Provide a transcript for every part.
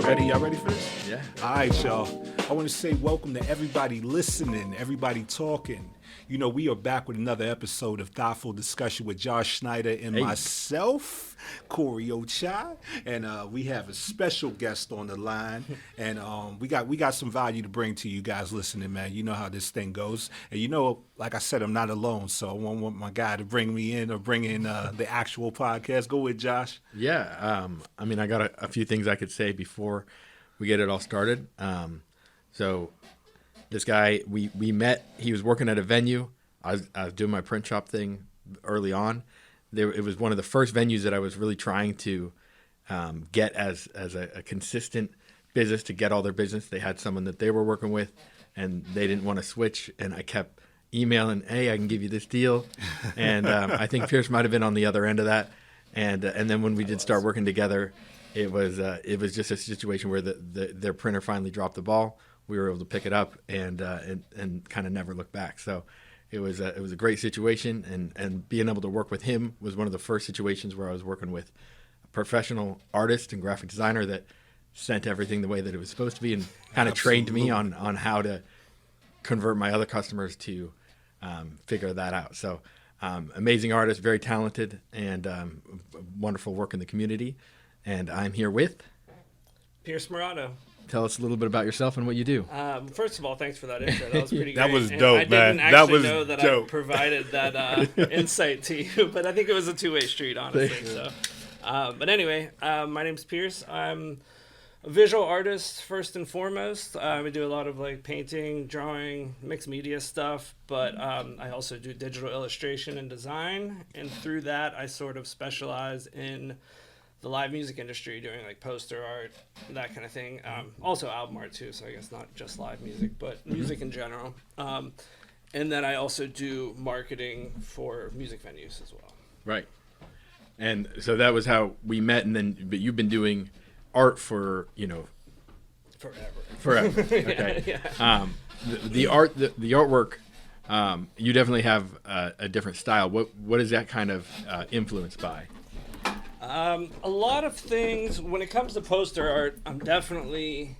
ready? Y'all ready for this? Yeah. All right, y'all. I want to say welcome to everybody listening, everybody talking. You know, we are back with another episode of Thoughtful Discussion with Josh Schneider and myself, Corey Ochai. And we have a special guest on the line. And we got some value to bring to you guys listening, man. You know how this thing goes. And you know, like I said, I'm not alone. So I want my guy to bring me in or bring in the actual podcast. Go with Josh. Yeah. I mean, I got a few things I could say before we get it all started. So this guy, we met. He was working at a venue. I was doing my print shop thing early on. It was one of the first venues that I was really trying to get as a consistent business, to get all their business. They had someone that they were working with, and they didn't want to switch. And I kept emailing, "Hey, I can give you this deal." And I think Pierce might have been on the other end of that. And then when we did start working together, it was just a situation where their printer finally dropped the ball. We were able to pick it up and kind of never look back. So it was a great situation, and being able to work with him was one of the first situations where I was working with a professional artist and graphic designer that sent everything the way that it was supposed to be, and kind of trained me on how to convert my other customers to figure that out. So amazing artist, very talented, and wonderful work in the community. And I'm here with Pierce Marrato. Tell us a little bit about yourself and what you do. First of all, thanks for that intro. That was pretty great. That was And dope, I didn't man. actually That know was that dope. I provided that insight to you, but I think it was a two-way street, honestly. So, but anyway, my name's Pierce. I'm a visual artist first and foremost. I do a lot of like painting, drawing, mixed media stuff, but I also do digital illustration and design. And through that, I sort of specialize in the live music industry, doing like poster art, that kind of thing. Also album art too, so I guess not just live music, but music in general. And then I also do marketing for music venues as well. Right. And so that was how we met, but you've been doing art for, forever. Okay. Yeah. The artwork, you definitely have a different style. What is that kind of influenced by? A lot of things. When it comes to poster art, I'm definitely,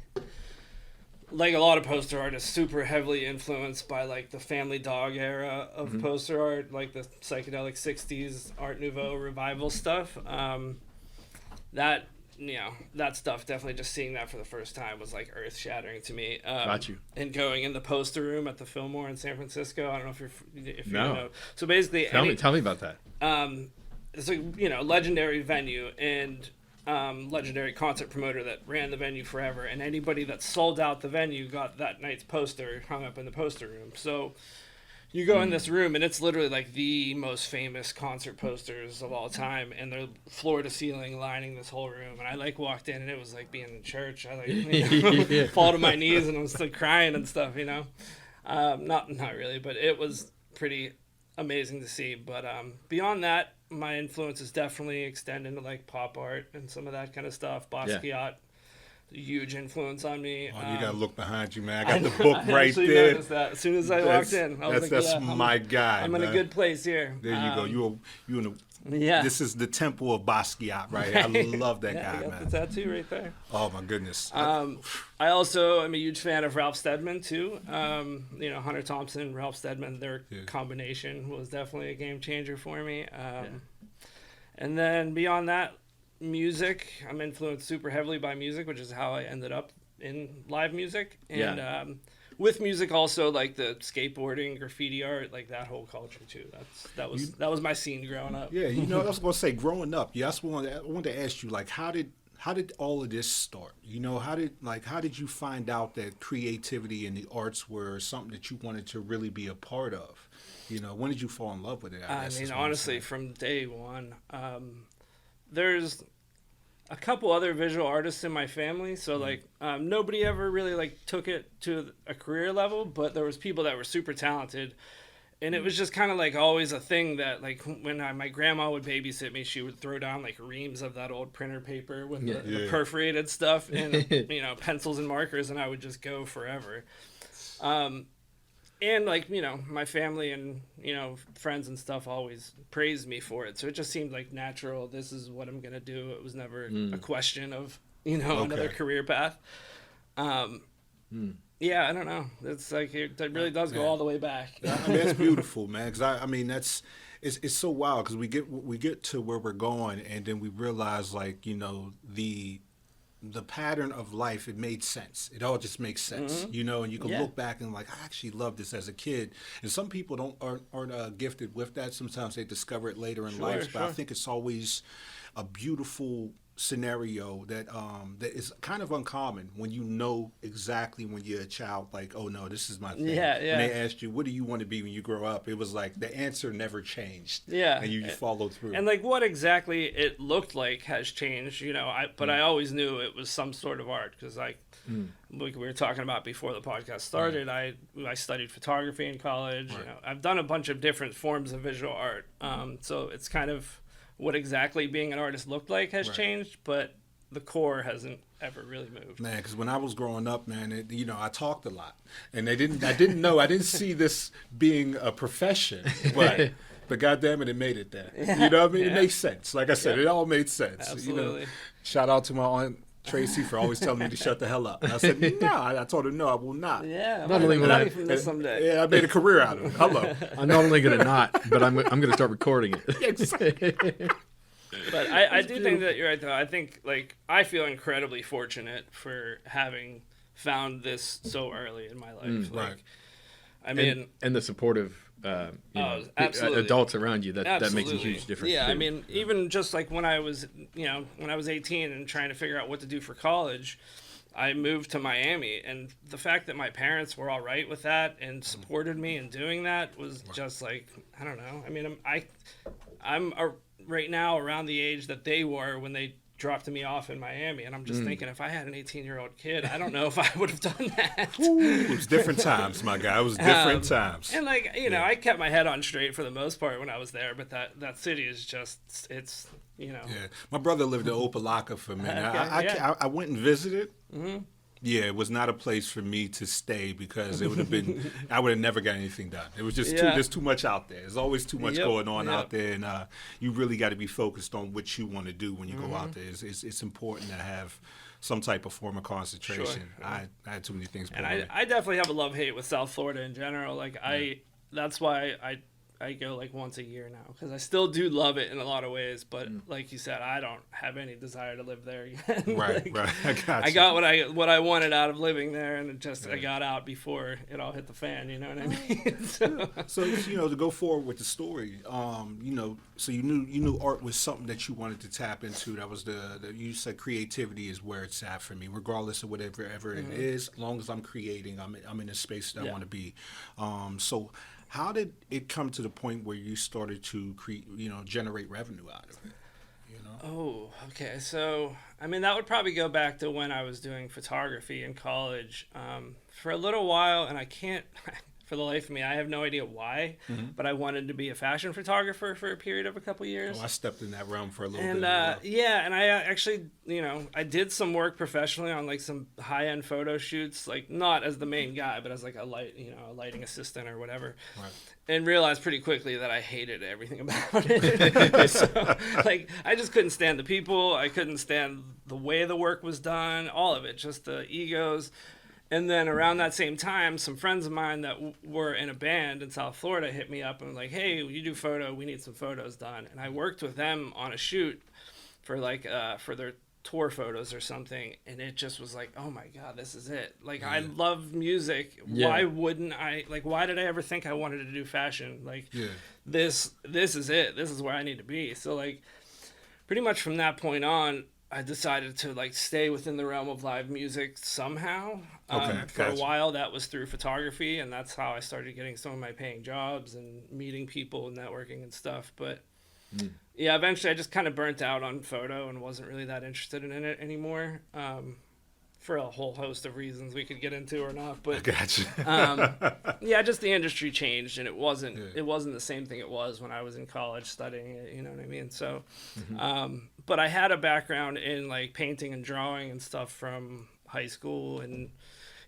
like a lot of poster art, is super heavily influenced by like the Family Dog era of poster art, like the psychedelic 60s Art Nouveau revival stuff. That stuff, definitely just seeing that for the first time was like earth shattering to me. Got you. And going in the poster room at the Fillmore in San Francisco. I don't know if you No. know. So basically, Tell me about that. it's a legendary venue and legendary concert promoter that ran the venue forever, and anybody that sold out the venue got that night's poster hung up in the poster room. So you go in this room and it's literally like the most famous concert posters of all time, and they're floor to ceiling lining this whole room. And I like walked in and it was like being in church. I fall to my knees and I'm still crying and stuff, not really, but it was pretty amazing to see. But beyond that, my influences definitely extend into like pop art and some of that kind of stuff. Basquiat, huge influence on me. Oh, you gotta look behind you, man. I got the book right there. Noticed that as soon as I walked in. I was like, that's my guy. I'm in a good place here. There you go. You in a. Yeah. This is the temple of Basquiat, right here. I love that guy, I got man. the tattoo right there. Oh my goodness. I also am a huge fan of Ralph Steadman too. Hunter Thompson, Ralph Steadman, their combination was definitely a game changer for me. And then beyond that, music. I'm influenced super heavily by music, which is how I ended up in live music. And with music also, like the skateboarding, graffiti art, like that whole culture too. That was my scene growing up. Yeah, I was gonna say growing up. Yeah, I wanted to ask you, like, how did all of this start? How did you find out that creativity and the arts were something that you wanted to really be a part of? When did you fall in love with it? I mean, honestly, from day one. There's a couple other visual artists in my family, so like nobody ever really like took it to a career level, but there was people that were super talented. And it was just kind of like always a thing that like when my grandma would babysit me, she would throw down like reams of that old printer paper with the perforated stuff and pencils and markers, and I would just go forever. And like, my family and, friends and stuff always praised me for it. So it just seemed like natural. This is what I'm going to do. It was never a question of another career path. Yeah, I don't know. It's like it really does go all the way back. I mean, that's beautiful, man. Because I mean, it's so wild because we get to where we're going, and then we realize, like, the pattern of life, it made sense. It all just makes sense, and you can look back and like, I actually loved this as a kid. And some people aren't gifted with that. Sometimes they discover it later in life, but I think it's always a beautiful scenario that is kind of uncommon when you know exactly when you're a child, like, oh no, this is my thing. When they asked you, what do you want to be when you grow up, it was like the answer never changed. And you followed through. And like what exactly it looked like has changed, but I always knew it was some sort of art because like we were talking about before the podcast started, I studied photography in college. I've done a bunch of different forms of visual art. So it's kind of what exactly being an artist looked like has changed, but the core hasn't ever really moved. Man, because when I was growing up, man, I talked a lot, and I didn't see this being a profession, but goddamn it made it there. You know what I mean? It makes sense. Like I said, it all made sense. Absolutely. Shout out to my aunt Tracy for always telling me to shut the hell up. And I said, nah. I told her, no, I will not. Yeah, not only will I from this someday. Yeah, I made a career out of it. Hello. I'm not only gonna not, but I'm gonna start recording it. Exactly. But I do think that you're right, though. I think, like, I feel incredibly fortunate for having found this so early in my life. Right. I mean... And the supportive adults around you, that makes a huge difference. Yeah, too. I mean, even just, like, when I was 18 and trying to figure out what to do for college, I moved to Miami. And the fact that my parents were all right with that and supported me in doing that was just, like, I don't know. I mean, I'm right now around the age that they were when they dropped me off in Miami, and I'm just thinking, if I had an 18-year-old kid, I don't know if I would have done that. It was different times, my guy. It was different times. And like, I kept my head on straight for the most part when I was there, but that city is just, it's, Yeah, my brother lived in Opelika for a minute. I went and visited. Yeah, it was not a place for me to stay because it would have been, I would have never got anything done. It was just there's too much out there. There's always too much going on out there, and you really got to be focused on what you want to do when you go out there. It's important to have some type of form of concentration. Sure. I had too many things. And I definitely have a love-hate with South Florida in general. Like that's why I go like once a year now because I still do love it in a lot of ways, but like you said, I don't have any desire to live there again. Right. I got what I wanted out of living there, and I got out before it all hit the fan. You know what I mean? So to go forward with the story, so you knew art was something that you wanted to tap into. That was you said creativity is where it's at for me, regardless of whatever it is. As long as I'm creating, I'm in a space that I want to be. So. How did it come to the point where you started to generate revenue out of it? Oh, okay. So, I mean, that would probably go back to when I was doing photography in college for a little while, and I can't, for the life of me, I have no idea why, but I wanted to be a fashion photographer for a period of a couple years. Oh, I stepped in that realm for a little bit. And I actually, I did some work professionally on like some high-end photo shoots, like not as the main guy, but as like a lighting assistant or whatever. Right. And realized pretty quickly that I hated everything about it. So, like, I just couldn't stand the people. I couldn't stand the way the work was done, all of it, just the egos. And then around that same time, some friends of mine that were in a band in South Florida hit me up and were like, hey, you do photo, we need some photos done. And I worked with them on a shoot for like for their tour photos or something, and it just was like, oh my god, this is it. Like, I love music. Why wouldn't I, like, why did I ever think I wanted to do fashion? Like, this is it. This is where I need to be. So like, pretty much from that point on, I decided to like stay within the realm of live music somehow. For a while, that was through photography, and that's how I started getting some of my paying jobs and meeting people and networking and stuff. But eventually I just kind of burnt out on photo and wasn't really that interested in it anymore. For a whole host of reasons we could get into or not, but gotcha. Just the industry changed, and it wasn't the same thing it was when I was in college studying it. You know what I mean? So, but I had a background in like painting and drawing and stuff from high school and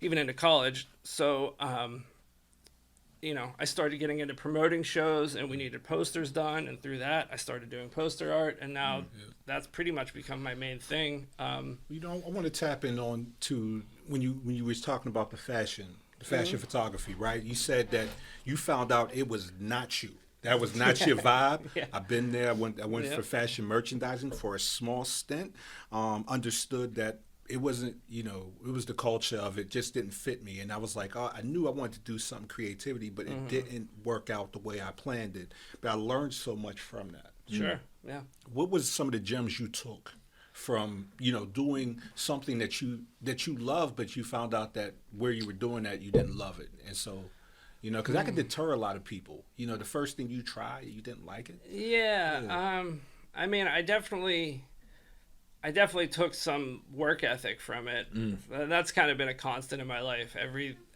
even into college. So, I started getting into promoting shows, and we needed posters done, and through that I started doing poster art, and now that's pretty much become my main thing. I want to tap in on to when you was talking about the fashion photography, right? You said that you found out it was not you. That was not your vibe. Yeah. I've been there. I went for fashion merchandising for a small stint. Understood that it wasn't, it was the culture of it just didn't fit me. And I was like, I knew I wanted to do something creativity, but it didn't work out the way I planned it. But I learned so much from that. Sure. Yeah. What was some of the gems you took from, doing something that you love, but you found out that where you were doing that, you didn't love it. And so, because that can deter a lot of people. The first thing you try, you didn't like it. Yeah. I mean, I definitely took some work ethic from it. That's kind of been a constant in my life.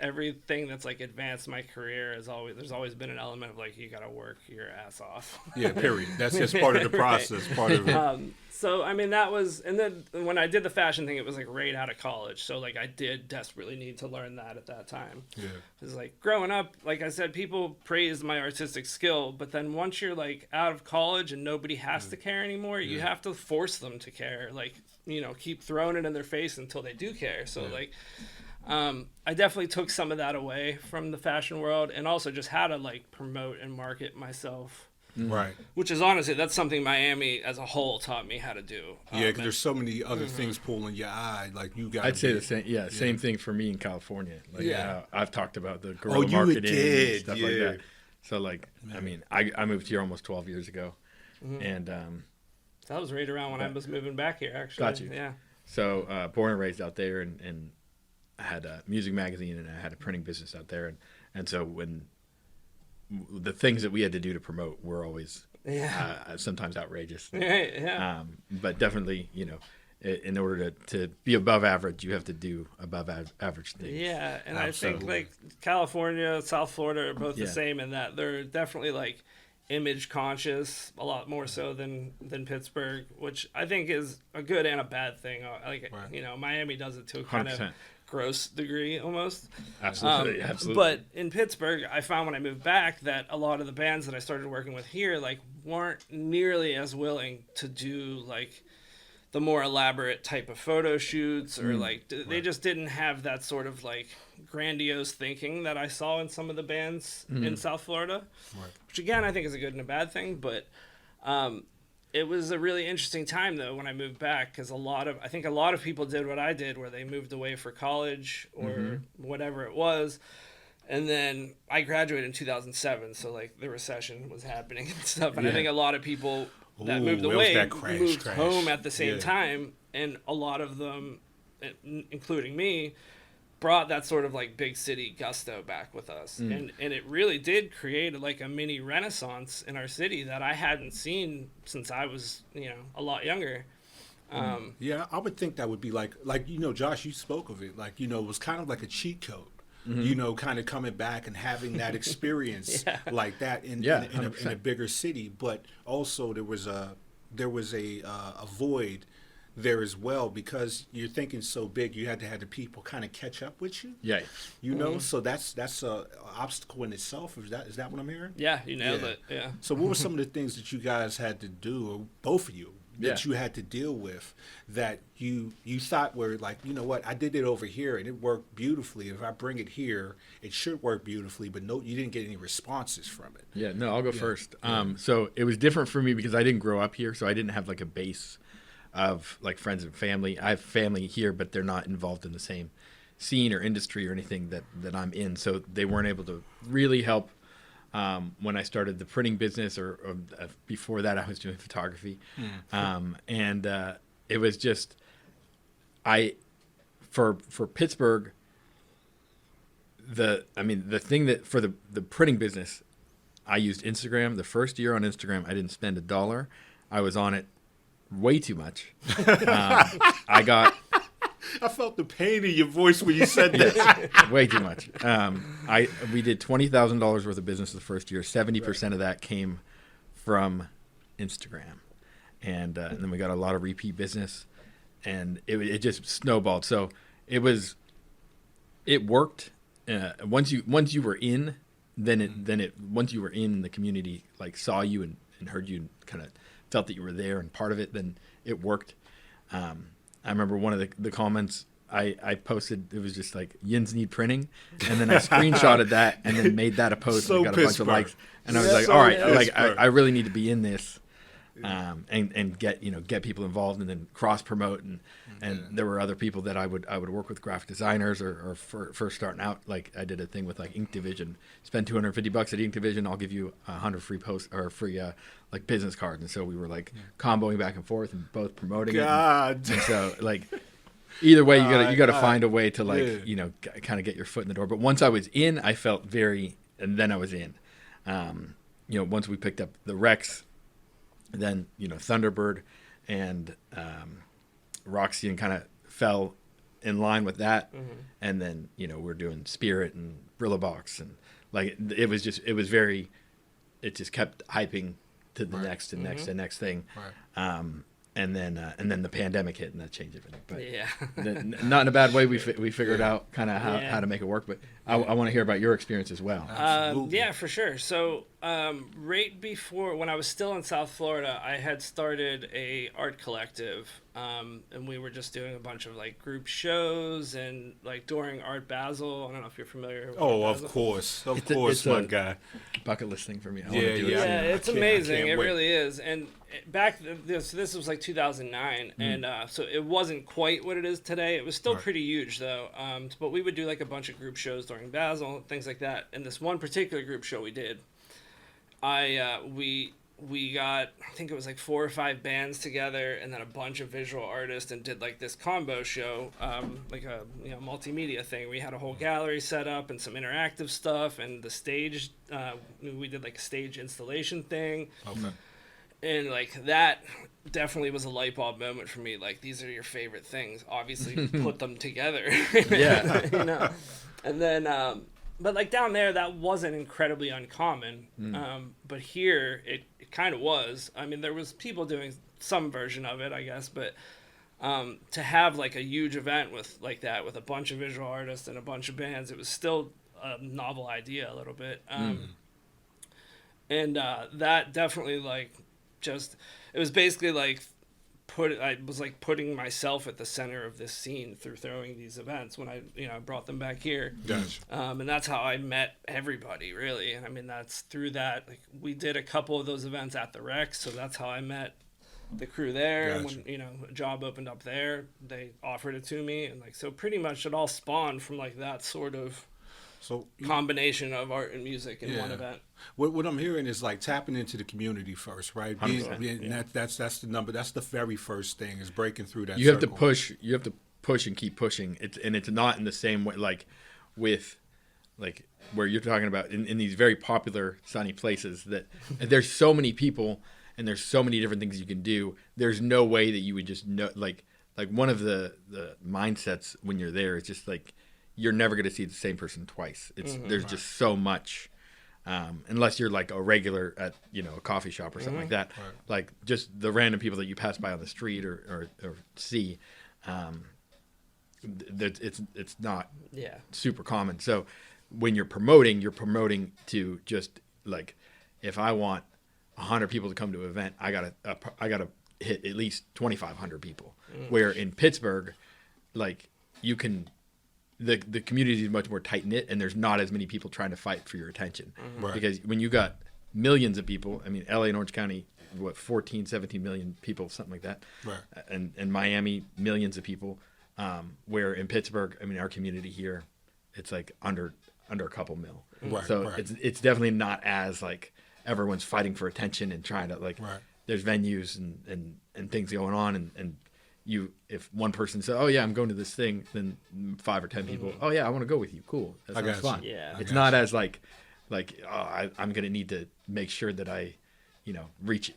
Everything that's like advanced my career there's always been an element of like, you got to work your ass off. Yeah, period. That's just part of the process, right. part of it. So, I mean, that was, and then when I did the fashion thing, it was like right out of college. So like I did desperately need to learn that at that time. Yeah. Because like growing up, like I said, people praised my artistic skill, but then once you're like out of college and nobody has to care anymore, you have to force them to care. Like, keep throwing it in their face until they do care. So like, I definitely took some of that away from the fashion world, and also just how to like promote and market myself. Right. Which is honestly, that's something Miami as a whole taught me how to do. Yeah, because there's so many other things pulling your eye. Like you got. I'd say the same. Yeah, same thing for me in California. Like, I've talked about the guerrilla you marketing did, and stuff like that. So like, I mean, I moved here almost 12 years ago, and that was right around when I was moving back here. Actually, got you. Yeah. So born and raised out there, and I had a music magazine and I had a printing business out there, and so when the things that we had to do to promote were always sometimes outrageous. Right, yeah. But definitely, in order to be above average, you have to do above average things. Yeah, and I think like California, South Florida are both the same in that they're definitely like image conscious, a lot more so than Pittsburgh, which I think is a good and a bad thing. Like Miami does it to a kind 100%. of gross degree almost. Absolutely. But in Pittsburgh, I found when I moved back that a lot of the bands that I started working with here like weren't nearly as willing to do like the more elaborate type of photo shoots or like they just didn't have that sort of like grandiose thinking that I saw in some of the bands in South Florida, which again I think is a good and a bad thing. But it was a really interesting time though when I moved back, because I think a lot of people did what I did, where they moved away for college or whatever it was, and then I graduated in 2007, so like the recession was happening and stuff, and I think a lot of people that moved away moved home at the same time, and a lot of them, including me, brought that sort of like big city gusto back with us, and it really did create like a mini renaissance in our city that I hadn't seen since I was a lot younger. Yeah, I would think that would be like Josh, you spoke of it, like it was kind of like a cheat code. Kind of coming back and having that experience like that in a bigger city, but also there was a void there as well, because you're thinking so big, you had to have the people kind of catch up with you. Yeah. So that's a obstacle in itself. Is that what I'm hearing? Yeah, you nailed it. Yeah. So what were some of the things that you guys had to do, or both of you, that you had to deal with, that you thought were like, what, I did it over here and it worked beautifully. If I bring it here, it should work beautifully, but no, you didn't get any responses from it. Yeah, no, I'll go first. So it was different for me because I didn't grow up here, so I didn't have like a base of like friends and family. I have family here, but they're not involved in the same scene or industry or anything that I'm in, so they weren't able to really help. When I started the printing business, or before that, I was doing photography, and it was just for Pittsburgh. The thing that for the printing business, I used Instagram. The first year on Instagram, I didn't spend $1. I was on it way too much. I felt the pain in your voice when you said that. Way too much. We did $20,000 worth of business the first year. 70% of that came from Instagram, and then we got a lot of repeat business, and it just snowballed. So it worked. Once you were in, then once you were in the community, like saw you and heard you and kind of felt that you were there and part of it, then it worked. I remember one of the comments I posted, it was just like, yins need printing, and then I screenshotted that and then made that a post and got a bunch of likes, and I was like, all right, like I really need to be in this, and get people involved, and then cross promote, and there were other people that I would work with, graphic designers or first starting out. Like I did a thing with like Ink Division, spend $250 at Ink Division, I'll give you 100 free posts or free like business cards, and so we were like comboing back and forth and both promoting it, and so like. Either way, you got to find a way to like kind of get your foot in the door. But once I was in, I felt and then I was in. Once we picked up the Rex, then Thunderbird and Roxy and kind of fell in line with that, and then we're doing Spirit and Brillo Box, and like it just kept hyping to the next and next and next thing. Right. And then the pandemic hit and that changed everything. But not in a bad way. We figured out kind of how to make it work. But I want to hear about your experience as well. Yeah, for sure. So right before, when I was still in South Florida, I had started a art collective, and we were just doing a bunch of like group shows and like during Art Basel. I don't know if you're familiar with Art Basel. Of course, my guy. Bucket list thing for me. It's amazing. It really is. And back this was like 2009, and so it wasn't quite what it is today. It was still pretty huge though. But we would do like a bunch of group shows during Basel, things like that. And this one particular group show we did, we got, I think it was like 4 or 5 bands together, and then a bunch of visual artists, and did like this combo show, like a multimedia thing. We had a whole gallery set up and some interactive stuff, and the stage, we did like a stage installation thing. Okay. And like that definitely was a light bulb moment for me. Like, these are your favorite things. Obviously, put them together. Yeah. And then, but like down there, that wasn't incredibly uncommon. But here, it kind of was. I mean, there was people doing some version of it, I guess. But to have like a huge event with a bunch of visual artists and a bunch of bands, it was still a novel idea a little bit. And that definitely it was basically like I was like putting myself at the center of this scene through throwing these events when I brought them back here. Gotcha. And that's how I met everybody, really. And I mean, that's through that. Like, we did a couple of those events at the Rex, so that's how I met the crew there. Gotcha. And when a job opened up there, they offered it to me, and like, so pretty much it all spawned from like that sort of combination of art and music in one event. What I'm hearing is like tapping into the community first, right? That's the number. That's the very first thing, is breaking through that. You have to push. You have to push and keep pushing. It's not in the same way like with like where you're talking about in these very popular sunny places that there's so many people and there's so many different things you can do. There's no way that you would just know like one of the mindsets when you're there is just like, you're never going to see the same person twice. There's just so much, unless you're like a regular at a coffee shop or something like that. Right. Like just the random people that you pass by on the street or see, it's not super common. So when you're promoting to just like, if I want 100 people to come to an event, I gotta hit at least 2,500 people. Where in Pittsburgh, like you can. The community is much more tight-knit, and there's not as many people trying to fight for your attention. Right. Because when you got millions of people, I mean, LA and Orange County, 14, 17 million people, something like that. Right. And Miami, millions of people. Where in Pittsburgh, I mean, our community here, it's like under a couple mil. Right. So it's definitely not as like everyone's fighting for attention and trying to like, there's venues and things going on, and if one person says, "Oh yeah, I'm going to this thing," then 5 or 10 people, "Oh yeah, I want to go with you." Cool, that sounds fun. Yeah, it's not as like I'm going to need to make sure that I, reach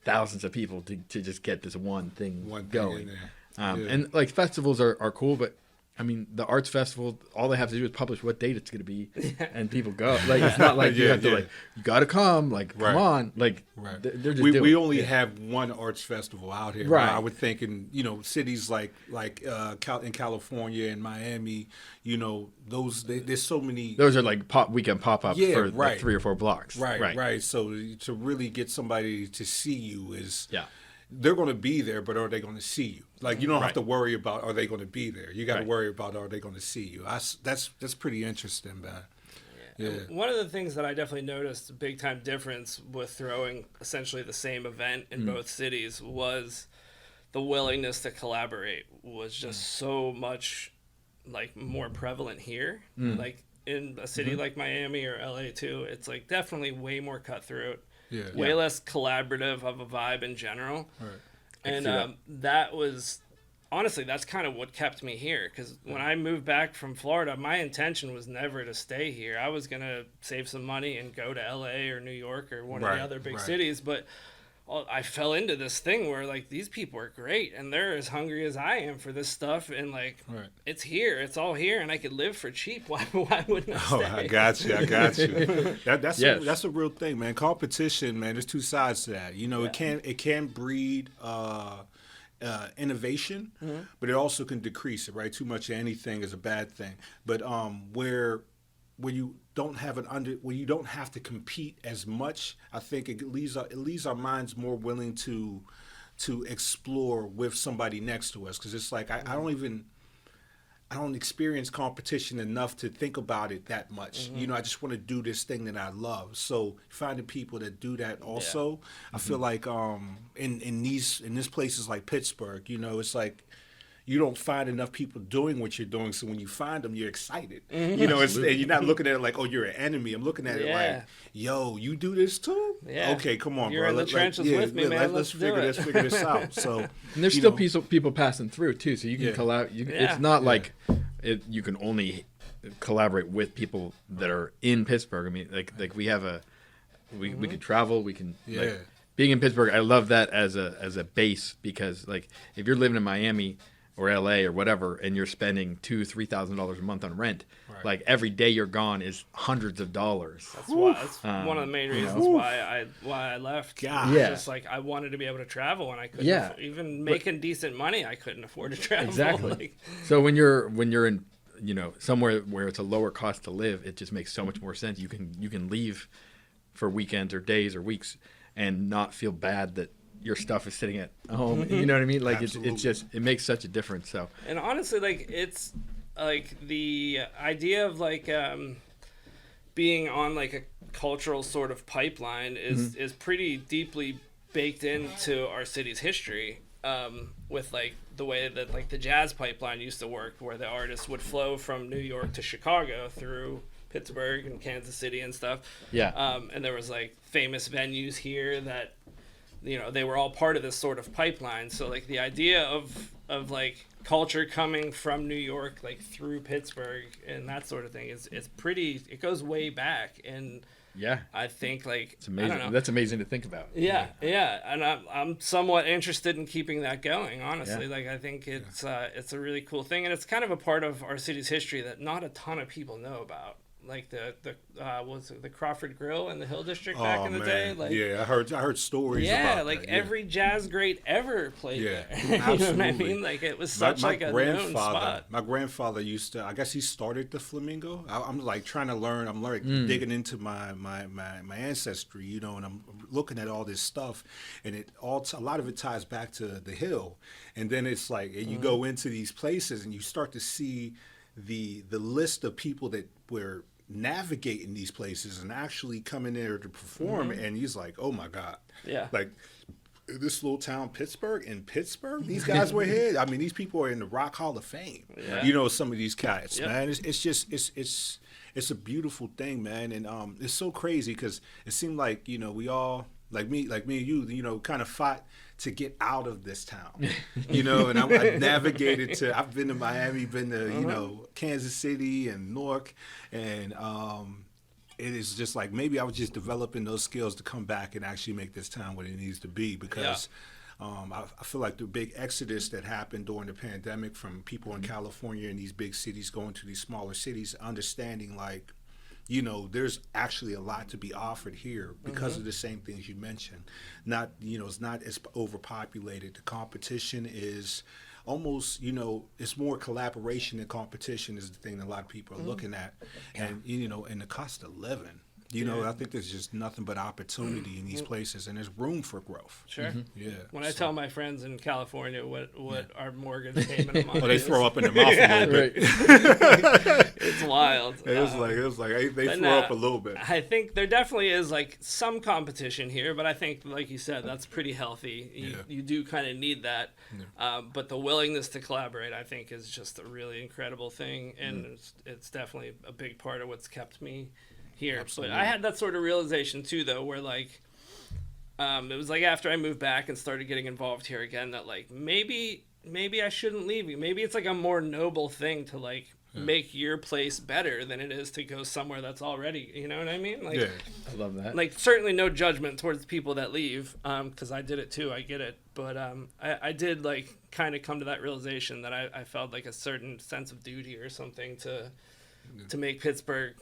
thousands of people to just get this one thing going. And like festivals are cool, but I mean, the arts festival, all they have to do is publish what date it's going to be, and people go. Like, it's not like you have to, like, you got to come, like, come on. Like, they're just we only have one arts festival out here. Right. I would think in, cities like in California and Miami, there's so many. Those are like weekend pop-ups for like 3 or 4 blocks. Right. So to really get somebody to see you is... Yeah. They're going to be there, but are they going to see you? Like, you don't have to worry about, are they going to be there? You got to worry about, are they going to see you? That's pretty interesting, man. Yeah. One of the things that I definitely noticed a big time difference with throwing essentially the same event in both cities was the willingness to collaborate was just so much like more prevalent here. Like in a city like Miami or LA too, it's like definitely way more cutthroat. Way less collaborative of a vibe in general. Right. And that was, honestly, that's kind of what kept me here. Because when I moved back from Florida, my intention was never to stay here. I was going to save some money and go to LA or New York or one of the other big cities. But I fell into this thing where, like, these people are great and they're as hungry as I am for this stuff. And, like, it's here. It's all here. And I could live for cheap. Why wouldn't I stay? Oh, I got you. That's a real thing, man. Competition, man, there's two sides to that. It can breed innovation, but it also can decrease it, right? Too much of anything is a bad thing. But where you don't have to compete as much, I think it leaves our minds more willing to explore with somebody next to us, because it's like I don't experience competition enough to think about it that much. I just want to do this thing that I love. So finding people that do that also, I feel like in these places like Pittsburgh, it's like you don't find enough people doing what you're doing. So when you find them, you're excited. And you're not looking at it like, oh, you're an enemy. I'm looking at it like, yo, you do this too? Yeah. Okay, come on, you're bro. in the trenches with me, man. Let's figure this out. So, and there's still people passing through too. So you can collaborate. It's not like you can only collaborate with people that are in Pittsburgh. I mean, like we have we could travel. We can like, being in Pittsburgh. I love that as a base, because like if you're living in Miami or LA or whatever, and you're spending $2,000-$3,000 a month on rent, like every day you're gone is hundreds of dollars. That's one of the main reasons why I left. God. Just like I wanted to be able to travel, and I couldn't. Even making decent money, I couldn't afford to travel. Exactly. So when you're in somewhere where it's a lower cost to live, it just makes so much more sense. You can leave for weekends or days or weeks and not feel bad that your stuff is sitting at home. You know what I mean? Like it makes such a difference. So, and honestly, like it's like the idea of like being on like a cultural sort of pipeline is pretty deeply baked into our city's history, with like the way that like the jazz pipeline used to work, where the artists would flow from New York to Chicago through Pittsburgh and Kansas City and stuff. And there was like famous venues here that they were all part of this sort of pipeline. So like the idea of like culture coming from New York like through Pittsburgh and that sort of thing is it goes way back. And I think like it's amazing. That's amazing to think about. And I'm somewhat interested in keeping that going, honestly. Like I think it's a really cool thing, and it's kind of a part of our city's history that not a ton of people know about. Like the Crawford Grill in the Hill District back in the day. Like, I heard stories about like that. every jazz great ever played there. Absolutely. You know what I mean? Like it was such a known spot. My grandfather used to, I guess he started the Flamingo. I'm like trying to learn. I'm digging into my ancestry, and I'm looking at all this stuff, and a lot of it ties back to the Hill. And then it's like, and you go into these places and you start to see the list of people that were navigating these places and actually coming there to perform, and he's like, oh my God, like this little town Pittsburgh, these guys were here. I mean, these people are in the Rock Hall of Fame. Some of these cats, man. It's a beautiful thing, man. And it's so crazy because it seemed like we all like me and you kind of fought to get out of this town, and I navigated I've been to Miami, been to, Kansas City and Newark, and it is just like maybe I was just developing those skills to come back and actually make this town what it needs to be, because I feel like the big exodus that happened during the pandemic from people in California and these big cities going to these smaller cities, understanding like, there's actually a lot to be offered here because of the same things you mentioned. Not, it's not as overpopulated. The competition is almost, it's more collaboration than competition is the thing that a lot of people are looking at. And, and the cost of living. I think there's just nothing but opportunity in these places, and there's room for growth. Sure. Yeah. When I tell my friends in California what our mortgage payment a month they is, throw up in their mouth a little bit. it's wild. It's like they throw up a little bit. I think there definitely is like some competition here, but I think, like you said, that's pretty healthy. You do kind of need that. But the willingness to collaborate, I think, is just a really incredible thing, and it's definitely a big part of what's kept me here. Absolutely. But I had that sort of realization too, though, where like it was like after I moved back and started getting involved here again, that like maybe I shouldn't leave you. Maybe it's like a more noble thing to like make your place better than it is to go somewhere that's already, you know what I mean? Like, I love that. Like, certainly no judgment towards people that leave, because I did it too. I get it, but I did like kind of come to that realization that I felt like a certain sense of duty or something to make Pittsburgh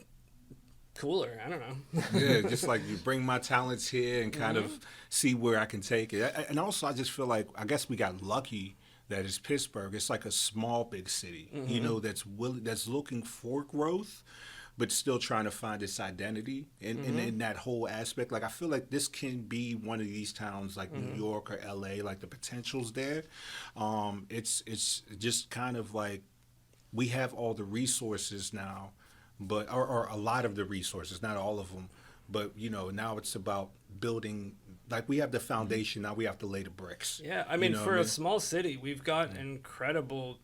cooler. I don't know. Just like you bring my talents here and kind of see where I can take it. And also, I just feel like, I guess we got lucky that it's Pittsburgh. It's like a small, big city, that's looking for growth, but still trying to find its identity in that whole aspect. Like, I feel like this can be one of these towns like New York or LA, like the potential's there. It's just kind of like we have all the resources now, but or a lot of the resources, not all of them, but now it's about building. Like, we have the foundation, now we have to lay the bricks. Yeah, I mean, for a small city, we've got incredible,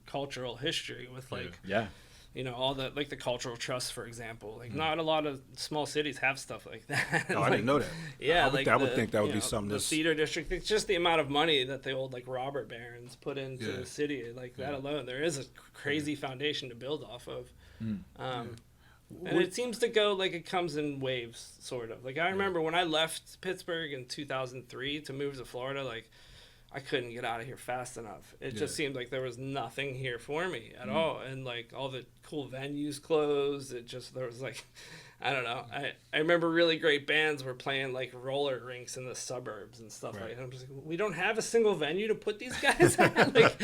cultural history with like, all the like the cultural trusts, for example. Like, not a lot of small cities have stuff like that. No, I didn't know that. Yeah, I would think that would be something. The theater district. It's just the amount of money that the old like robber barons put into the city. Like that alone, there is a crazy foundation to build off of. And it seems to go like it comes in waves, sort of. Like, I remember when I left Pittsburgh in 2003 to move to Florida, like, I couldn't get out of here fast enough. It just seemed like there was nothing here for me at all. And, like, all the cool venues closed. There was, like, I don't know. I remember really great bands were playing, like, roller rinks in the suburbs and stuff like that. I'm just like, we don't have a single venue to put these guys at? Like,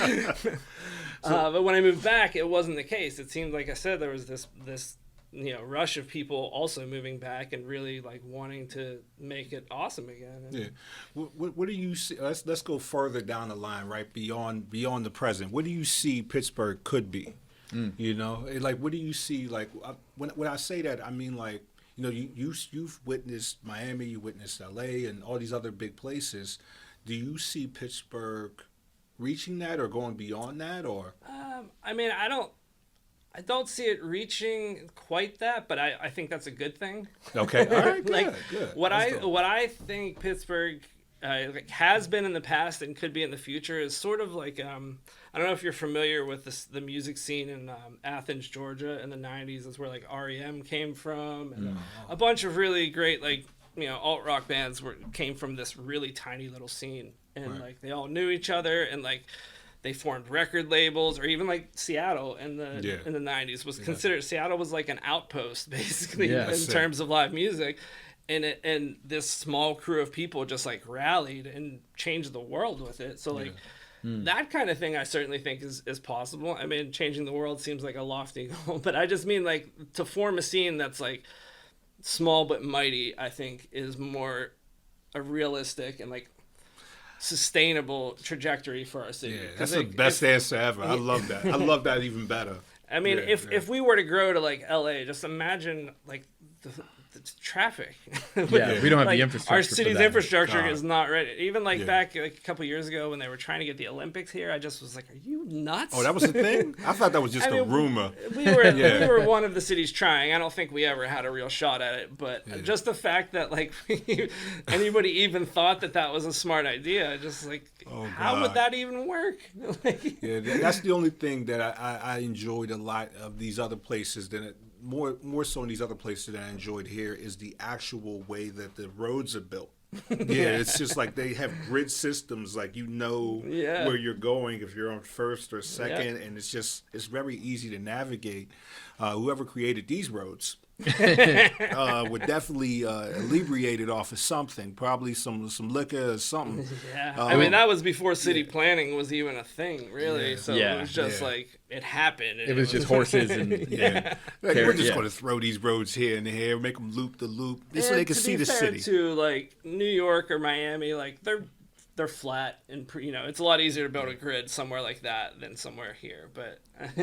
but when I moved back, it wasn't the case. It seemed, like I said, there was this rush of people also moving back and really like wanting to make it awesome again. What do you see? Let's go further down the line, right beyond the present. What do you see Pittsburgh could be? Like, what do you see? Like, when I say that, I mean, like, you've witnessed Miami, you witnessed LA, and all these other big places. Do you see Pittsburgh reaching that or going beyond that, or? I mean, I don't see it reaching quite that, but I think that's a good thing. Okay, all right, good, good. What I think Pittsburgh has been in the past and could be in the future is sort of like I don't know if you're familiar with the music scene in Athens, Georgia, in the '90s. That's where like REM came from, and a bunch of really great like alt rock bands came from this really tiny little scene, and like they all knew each other, and like they formed record labels, or even like Seattle in the 90s was considered. Seattle was like an outpost basically in terms of live music, and this small crew of people just like rallied and changed the world with it. So like that kind of thing, I certainly think is possible. I mean, changing the world seems like a lofty goal, but I just mean like to form a scene that's like small but mighty, I think is more a realistic and like sustainable trajectory for our city. Yeah, that's the best answer ever. I love that. I love that even better. I mean, if we were to grow to like LA, just imagine like the traffic. We don't have like, the infrastructure. Our city's infrastructure is not ready. Even like back like a couple years ago when they were trying to get the Olympics here, I just was like, "Are you nuts?" Oh, that was a thing? I thought that was just a rumor. We were one of the cities trying. I don't think we ever had a real shot at it, but just the fact that like anybody even thought that was a smart idea, just like how would that even work? That's the only thing that I enjoyed a lot of these other places than it. More so in these other places that I enjoyed here is the actual way that the roads are built. Yeah, it's just like they have grid systems, like where you're going if you're on first or second, and it's very easy to navigate. Whoever created these roads would definitely inebriate it off of something, probably some liquor or something. Yeah, I mean that was before city planning was even a thing, really. Yeah. So it was just like it happened. It was just horses and Like, we're just going to throw these roads here and here, make them loop the loop, so they can see the city. To like New York or Miami, like they're flat and it's a lot easier to build a grid somewhere like that than somewhere here. But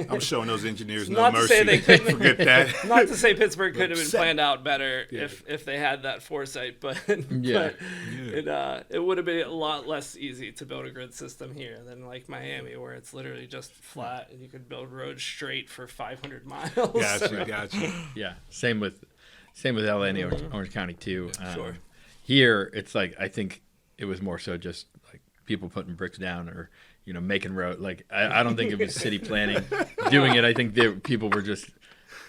I'm showing those engineers no not mercy. To say they couldn't, forget that. Not to say Pittsburgh could have been planned out better if they had that foresight, but it would have been a lot less easy to build a grid system here than like Miami, where it's literally just flat and you could build roads straight for 500 miles. Gotcha. Yeah, same with LA and Orange County too. Sure. Here, it's like I think it was more so just like people putting bricks down or making road. Like I don't think it was city planning doing it. I think people were just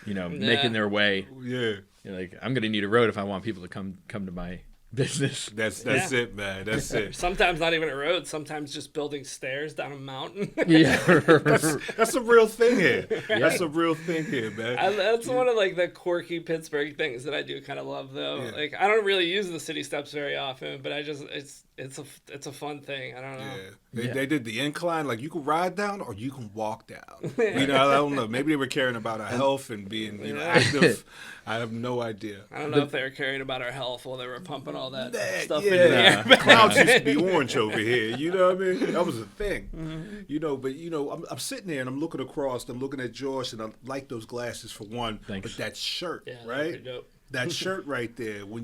making their way. Yeah. Like I'm gonna need a road if I want people to come to my business. That's it, man. That's it. Sometimes not even a road. Sometimes just building stairs down a mountain. Yeah, that's a real thing here. That's a real thing here, man. That's one of like the quirky Pittsburgh things that I do kind of love, though. Yeah. Like I don't really use the city steps very often, but it's a fun thing. I don't know. Yeah. They did the incline, like you can ride down or you can walk down. I don't know. Maybe they were caring about our health and being active. I have no idea. I don't know if they were caring about our health while they were pumping all that stuff in the air. Clouds used to be orange over here. You know what I mean? That was a thing. Mm-hmm. But I'm sitting there and I'm looking across. I'm looking at Josh, and I like those glasses for one. Thanks. But that shirt, right? Pretty dope. That shirt right there. When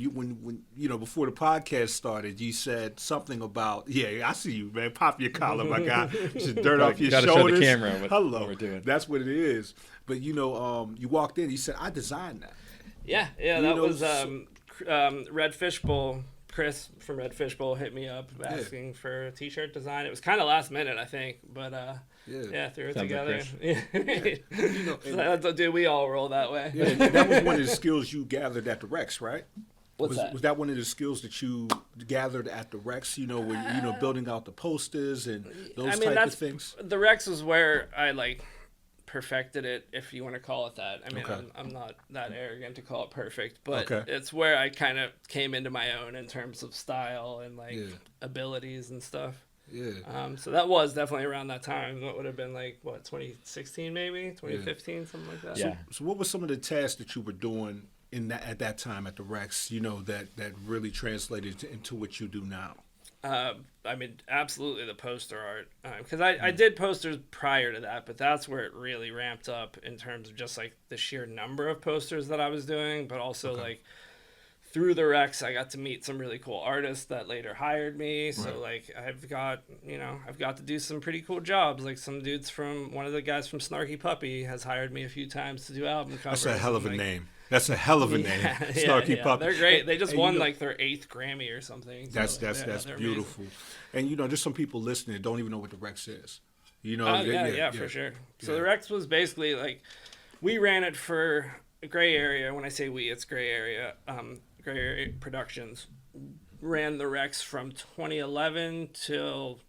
before the podcast started, you said something about I see you, man. Pop your collar, my guy. Just dirt off your shoulders. Show the camera. Hello. What we're doing. That's what it is. But you walked in. You said I designed that. Yeah. That was Red Fishbowl. Chris from Red Fishbowl hit me up asking for a T-shirt design. It was kind of last minute, I think, but threw it together. Like Dude, we all roll that way. Yeah, that was one of the skills you gathered at the Rex, right? What's that? Was that one of the skills that you gathered at the Rex? Where building out the posters and those type of things. The Rex was where I perfected it, if you want to call it that. I mean, I'm not that arrogant to call it perfect, but it's where I kind of came into my own in terms of style and abilities and stuff. Yeah. So that was definitely around that time. What would have been 2016 maybe, 2015, something like that. Yeah. So what were some of the tasks that you were doing at that time at the Rex? That really translated into what you do now. I mean, absolutely the poster art. Because I did posters prior to that, but that's where it really ramped up in terms of just the sheer number of posters that I was doing, but also through the Rex, I got to meet some really cool artists that later hired me. So I've got to do some pretty cool jobs. Like some dudes one of the guys from Snarky Puppy has hired me a few times to do album covers. That's a hell of a name. That's a hell of a name, Snarky Puppy. They're great. They just won their 8th Grammy or something. That's beautiful. Amazing. And there's some people listening that don't even know what the Rex is. For sure. So the Rex was basically we ran it for Gray Area. When I say we, it's Gray Area. Gray Area Productions ran the Rex from 2011 till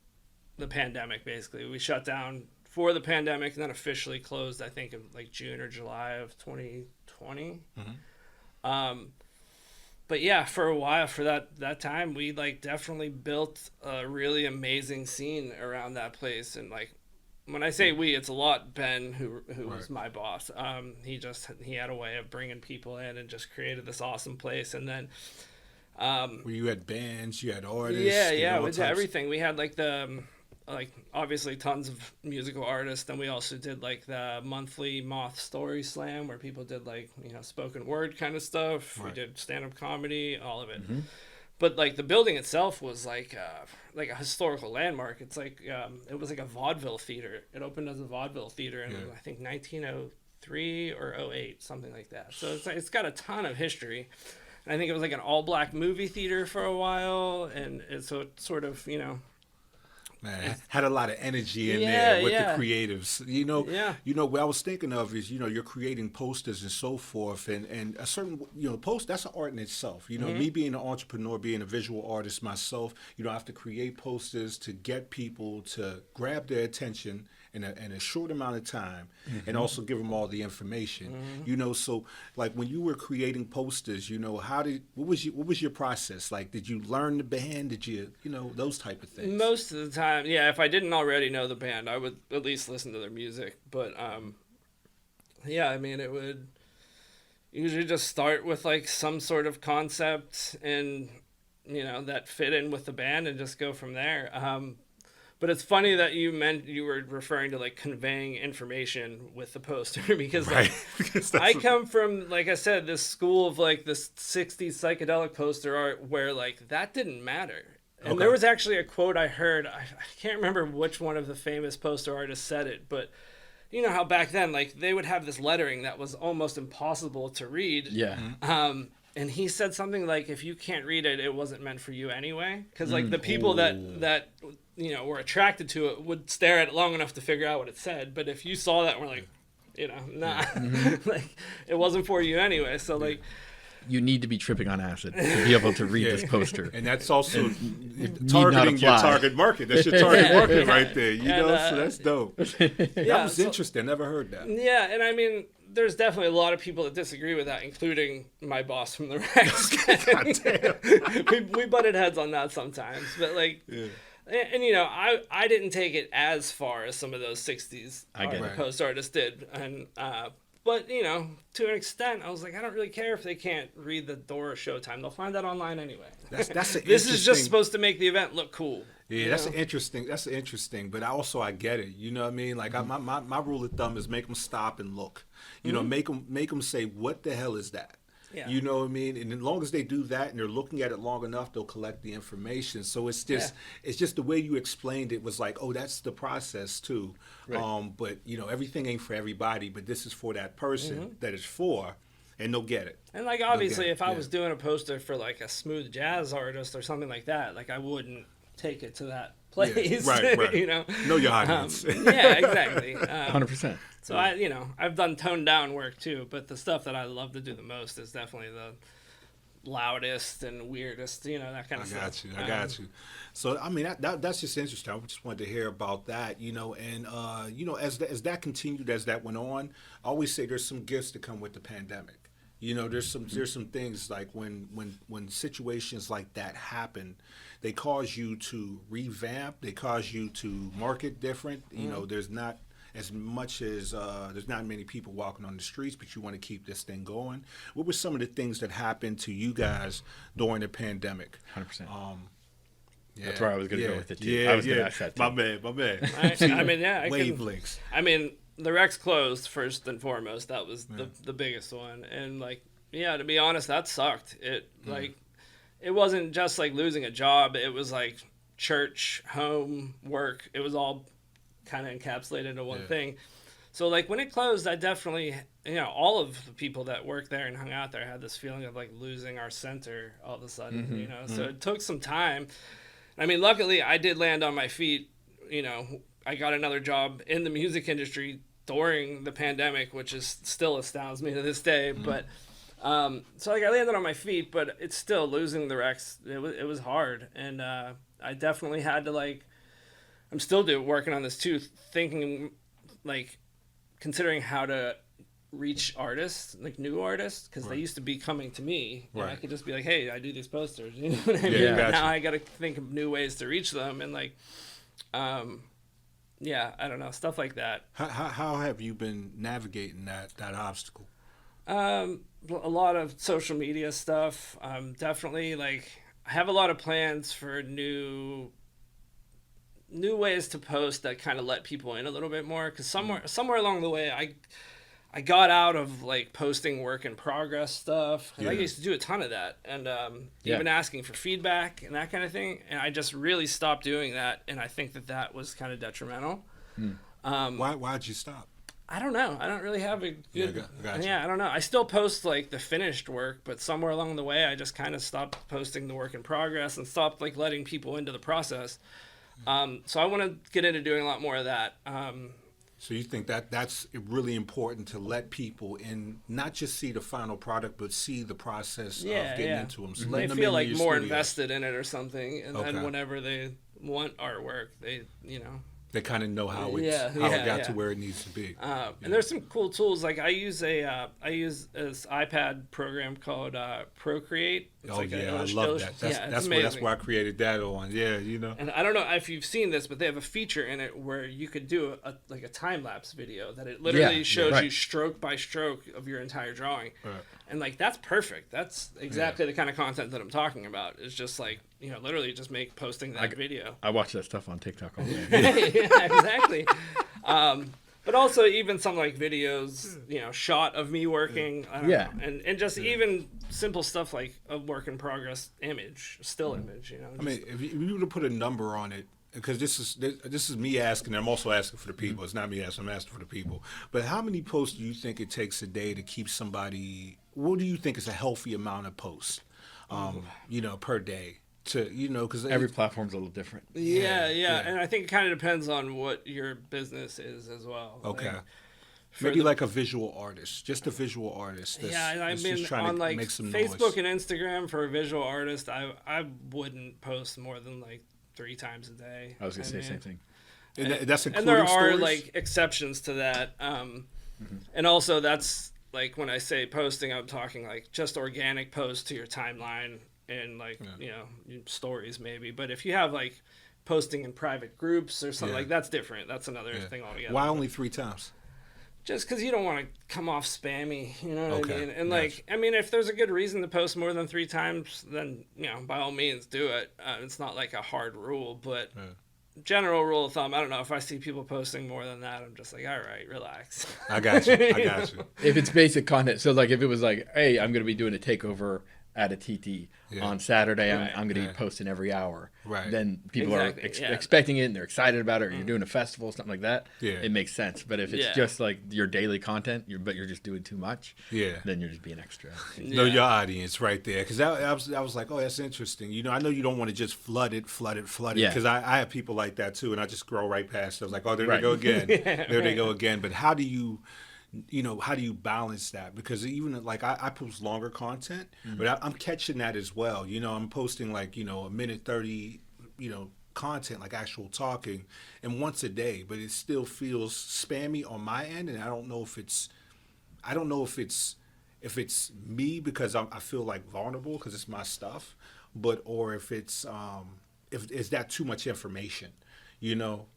the pandemic. Basically, we shut down for the pandemic and then officially closed, I think, in June or July of 2020. Mm-hmm. But yeah, for a while, for that time, we like built a really amazing scene around that place. And like, when I say we, it's a lot Ben, who was my boss. He had a way of bringing people in and just created this awesome place. And then, where you had bands, you had artists. Yeah, we did everything. We had obviously tons of musical artists. Then we also did the monthly Moth Story Slam where people did spoken word kind of stuff. Right. We did stand-up comedy, all of it. Mm-hmm. But the building itself was like a historical landmark. It's it was like a vaudeville theater. It opened as a vaudeville theater in I think 1903 or 08, something like that. So it's got a ton of history. And I think it was an all-black movie theater for a while, and so it sort of Man, had a lot of energy in Yeah, there with yeah. the creatives. Yeah. What I was thinking of is, you're creating posters and so forth, and a certain, post, that's an art in itself. Me being an entrepreneur, being a visual artist myself, I have to create posters to get people to grab their attention in a short amount of time, and also give them all the information. So like when you were creating posters, what was your process? Like, did you learn the band? Did you, those type of things? Most of the time, yeah. If I didn't already know the band, I would at least listen to their music. But yeah, I mean, it would usually just start with like some sort of concept and that fit in with the band, and just go from there. But it's funny that you were referring to like conveying information with the poster, because Right. I come from, like I said, this school of like this 60s psychedelic poster art where like that didn't matter. And Okay. there was actually a quote I heard, I can't remember which one of the famous poster artists said it, but you know how back then like they would have this lettering that was almost impossible to read. Yeah. And he said something like, if you can't read it, it wasn't meant for you anyway. Because like the people that were attracted to it would stare at it long enough to figure out what it said. But if you saw that and were like, nah, like it wasn't for you anyway. So like, You need to be tripping on acid to be able to read this poster. And that's also not targeting your apply. target market. That's your target market right there. So that's dope. yeah, That was so- interesting. Never heard that. Yeah, and I mean, there's definitely a lot of people that disagree with that, including my boss from the Rex. we butted heads on that sometimes, but like, and I didn't take it as far as some of those 60s post artists did, and but to an extent, I was like, I don't really care if they can't read the door of Showtime. They'll find that online anyway. That's an This is just interesting- supposed to make the event look cool. Yeah, that's interesting, but I get it. You know what I mean? Like my rule of thumb is make them stop and look. Make them say, what the hell is that? Yeah. You know what I mean? And as long as they do that and they're looking at it long enough, they'll collect the information. So it's just the way you explained it was like, oh, that's the process too. Right. But everything ain't for everybody, but this is for that person that it's for, and they'll get it. And like obviously, Okay, if I yeah. was doing a poster for like a smooth jazz artist or something like that, like I wouldn't take it to that place. right. Know your audience. Yeah, exactly. 100%. So I've done toned down work too, but the stuff that I love to do the most is definitely the loudest and weirdest, that kind of stuff. I got you. So I mean that's just interesting. I just wanted to hear about that, and as that continued, as that went on, I always say there's some gifts that come with the pandemic. There's some things like when situations like that happen, they cause you to revamp, they cause you to market different. There's not as much as there's not many people walking on the streets, but you want to keep this thing going. What were some of the things that happened to you guys during the pandemic? 100%. Yeah, That's where I was going to go with it too. Yeah, I was going to ask that too. My man. I mean, yeah, Wavelengths. I mean, the Rex closed first and foremost. That was the biggest one, and like, yeah, to be honest, that sucked. It it wasn't just like losing a job. It was like church, home, work. It was all kind of encapsulated into one thing. So like when it closed, I definitely, all of the people that worked there and hung out there had this feeling of like losing our center all of a sudden, So it took some time. I mean, luckily I did land on my feet. I got another job in the music industry during the pandemic, which is still astounds me to this day. But so like I landed on my feet, but it's still losing the Rex. It was hard, and I definitely had to like. I'm still working on this too, thinking like considering how to reach artists, like new artists, because they used to be coming to me, and I could just be like, "Hey, I do these posters," you know what I mean? Yeah, But gotcha. now I got to think of new ways to reach them, and like, yeah, I don't know, stuff like that. How have you been navigating that obstacle? A lot of social media stuff. Definitely like I have a lot of plans for new ways to post that kind of let people in a little bit more, because somewhere along the way I got out of like posting work in progress stuff. I used to do a ton of that, and even asking for feedback and that kind of thing, and I just really stopped doing that, and I think that was kind of detrimental. Why'd you stop? I don't know. I don't really have a good. Gotcha. Yeah, I don't know. I still post like the finished work, but somewhere along the way, I just kind of stopped posting the work in progress and stopped like letting people into the process. So I want to get into doing a lot more of that. So you think that that's really important to let people in, not just see the final product, but see the process of getting into them. So they feel like more invested in it or something, and then whenever they want artwork, they they kind of know how it got to where it needs to be. And there's some cool tools. Like I use this iPad program called Procreate. It's I love that. That's where I created that on. Yeah, And I don't know if you've seen this, but they have a feature in it where you could do a time lapse video that it literally shows you stroke by stroke of your entire drawing. Right. And like that's perfect. That's exactly the kind of content that I'm talking about. It's just like literally just posting that video. I watch that stuff on TikTok all day. Yeah, exactly. But also even some like videos, shot of me working. I don't know. And just even simple stuff like a work in progress image, still image. I mean, if you were to put a number on it, because this is me asking, and I'm also asking for the people. It's not me asking, I'm asking for the people. But how many posts do you think it takes a day to keep somebody? What do you think is a healthy amount of posts, per day? Because every platform's a little different. Yeah, and I think it kind of depends on what your business is as well. Okay. Maybe like a visual artist, just a visual artist. And I've been on like Facebook and Instagram for a visual artist. I wouldn't post more than like 3 times a day. I was gonna say the same thing. And that's including and there are stories? like exceptions to that. And also that's like when I say posting, I'm talking like just organic posts to your timeline and like stories maybe. But if you have like posting in private groups or something like that's different. That's another thing altogether. Why only 3 times? Just because you don't want to come off spammy, you know what I mean? And if there's a good reason to post more than 3 times, then by all means do it. It's not like a hard rule, but general rule of thumb, I don't know, if I see people posting more than that, I'm just like, all right, relax. I got you. If it's basic content, so like if it was like, hey, I'm going to be doing a takeover at a TT on Saturday, I'm going to be posting every hour. Right. Then people are expecting it and they're excited about it, or you're doing a festival, something like that. Yeah. It makes sense. But if it's just like your daily content, but you're just doing too much, then you're just being extra. Know your audience right there. Because I was like, oh, that's interesting. I know you don't want to just flood it. Because I have people like that too, and I just scroll right past it. I was like, oh, there they go again. There they go again. But how do you balance that? Because even like I post longer content, but I'm catching that as well. I'm posting like, a minute 30, content, like actual talking, and once a day, but it still feels spammy on my end. And I don't know if it's me because I feel like vulnerable because it's my stuff, or if it's, is that too much information,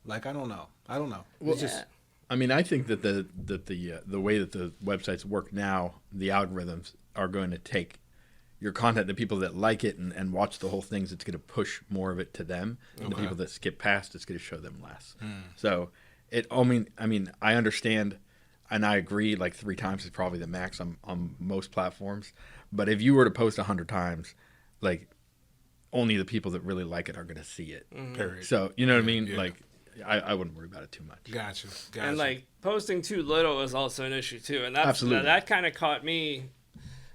like, I don't know. Well, I mean, I think that the way that the websites work now, the algorithms are going to take your content, the people that like it and watch the whole things, it's going to push more of it to them. And the people that skip past, it's going to show them less. So I understand and I agree, like 3 times is probably the max on most platforms. But if you were to post 100 times, like only the people that really like it are going to see it. Period. So, you know what I mean? Yeah. Like, I wouldn't worry about it too much. Gotcha. And like posting too little is also an issue too, and that kind of caught me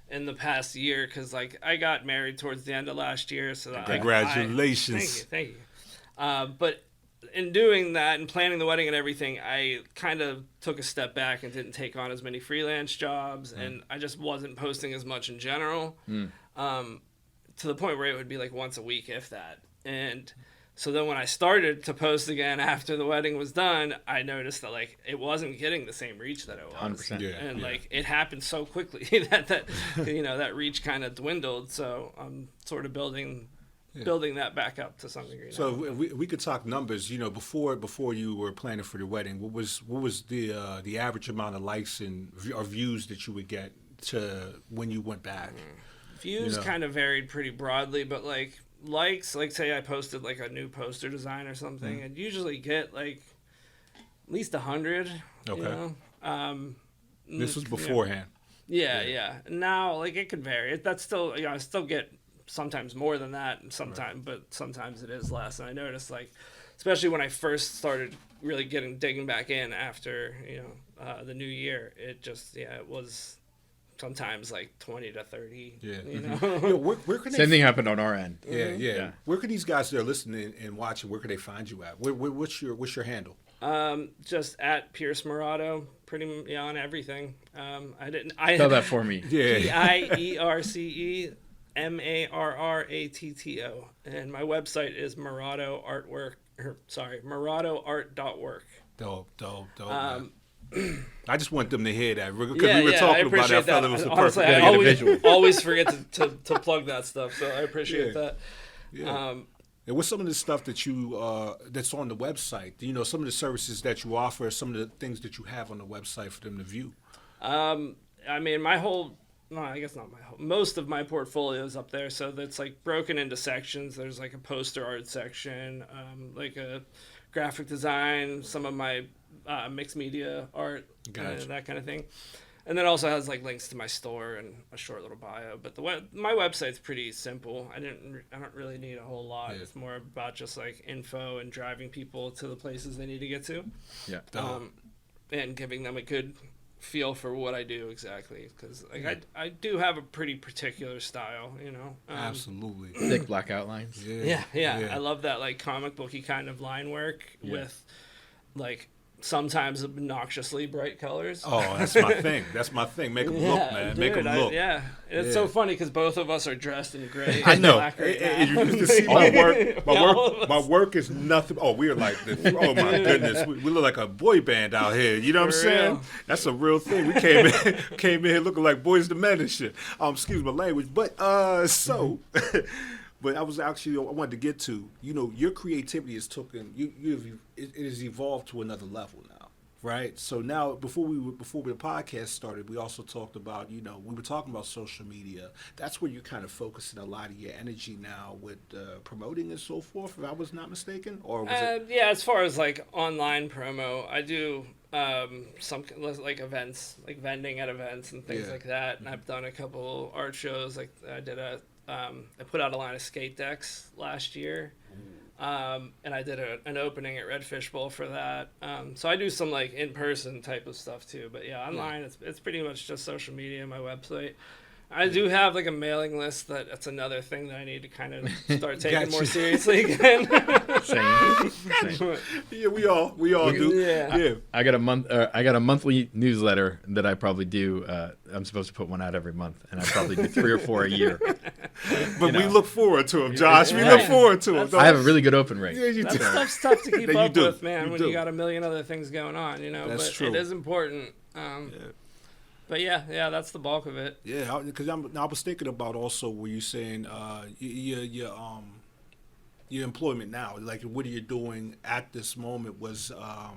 in the past year because like I got married towards the end of last year, so congratulations. Thank you. But in doing that and planning the wedding and everything, I kind of took a step back and didn't take on as many freelance jobs, and I just wasn't posting as much in general, to the point where it would be like once a week, if that, and. So then when I started to post again after the wedding was done, I noticed that like it wasn't getting the same reach that it was. 100%. Like it happened so quickly that that reach kind of dwindled. So I'm sort of building that back up to some degree. So we could talk numbers. Before you were planning for the wedding, what was the average amount of likes or views that you would get to when you went back? Views kind of varied pretty broadly, but like likes, like say I posted like a new poster design or something, I'd usually get like at least 100. Okay. This was beforehand. Yeah. Now like it could vary. That's still I still get sometimes more than that, but sometimes it is less. And I noticed like, especially when I first started really digging back in after the new year, it just it was sometimes like 20 to 30. Yeah. You know. Where can Same they? thing happened on our end. Yeah. Where can these guys that are listening and watching? Where can they find you at? What's your handle? Just at Pierce Marrato, pretty on everything. Spell that for me. Yeah. PIERCEMARRATTO, and my website is Marrattoart.work. Dope. I just want them to hear that because Yeah, we were talking I about it. I appreciate felt that. it was the Honestly, perfect. I get a visual. always forget to plug that stuff, so I appreciate that. Yeah. And what's some of the stuff that you that's on the website? You know, some of the services that you offer, some of the things that you have on the website for them to view. I mean, most of my portfolio is up there, so that's like broken into sections. There's like a poster art section, like a graphic design, some of my mixed media art, Gotcha. that kind of thing. And then it also has like links to my store and a short little bio. But my website's pretty simple. I don't really need a whole lot. Yeah. It's more about just like info and driving people to the places they need to get to. Yeah. And giving them a good feel for what I do exactly, because like I do have a pretty particular style, you know. Absolutely. Thick black outlines. Yeah. I love that like comic booky kind of line work with like sometimes obnoxiously bright colors. Oh, that's my thing. Make them look, man. Dude, Make them look. It's so funny because both of us are dressed in gray. I and know. black right now. You can see my work. All of My us. work is nothing. Oh, we're like this. Oh my goodness, we look like a boy band out here. You know what I'm For saying? real. That's a real thing. We came in here looking like Boys the Men and shit. Excuse my language, but so. But I wanted to get to, you know, your creativity is it has evolved to another level now, right? So now, before the podcast started, we also talked about, you know, we were talking about social media. That's where you're kind of focusing a lot of your energy now with promoting and so forth, if I was not mistaken, or was it? Yeah, as far as like online promo, I do some like events, like vending at events and things like that. And I've done a couple art shows. Like I put out a line of skate decks last year. And I did an opening at Redfish Bowl for that. So I do some like in-person type of stuff too. But yeah, online it's pretty much just social media, my website. I do have like a mailing list that's another thing that I need to kind of start taking more seriously again. Same. Yeah, we all do. Yeah. I got a monthly newsletter that I probably do. I'm supposed to put one out every month, and I probably do 3 or 4 a year. But we look forward to them, Josh. We look forward to them. I have a really good open rate. Yeah, you do. Stuff's tough to keep You up do. with, man, You when do. you got a million other things going on, you know. That's but true. it is important. But yeah, that's the bulk of it. Yeah, because I was thinking about also where you're saying your employment now, like what are you doing at this moment was I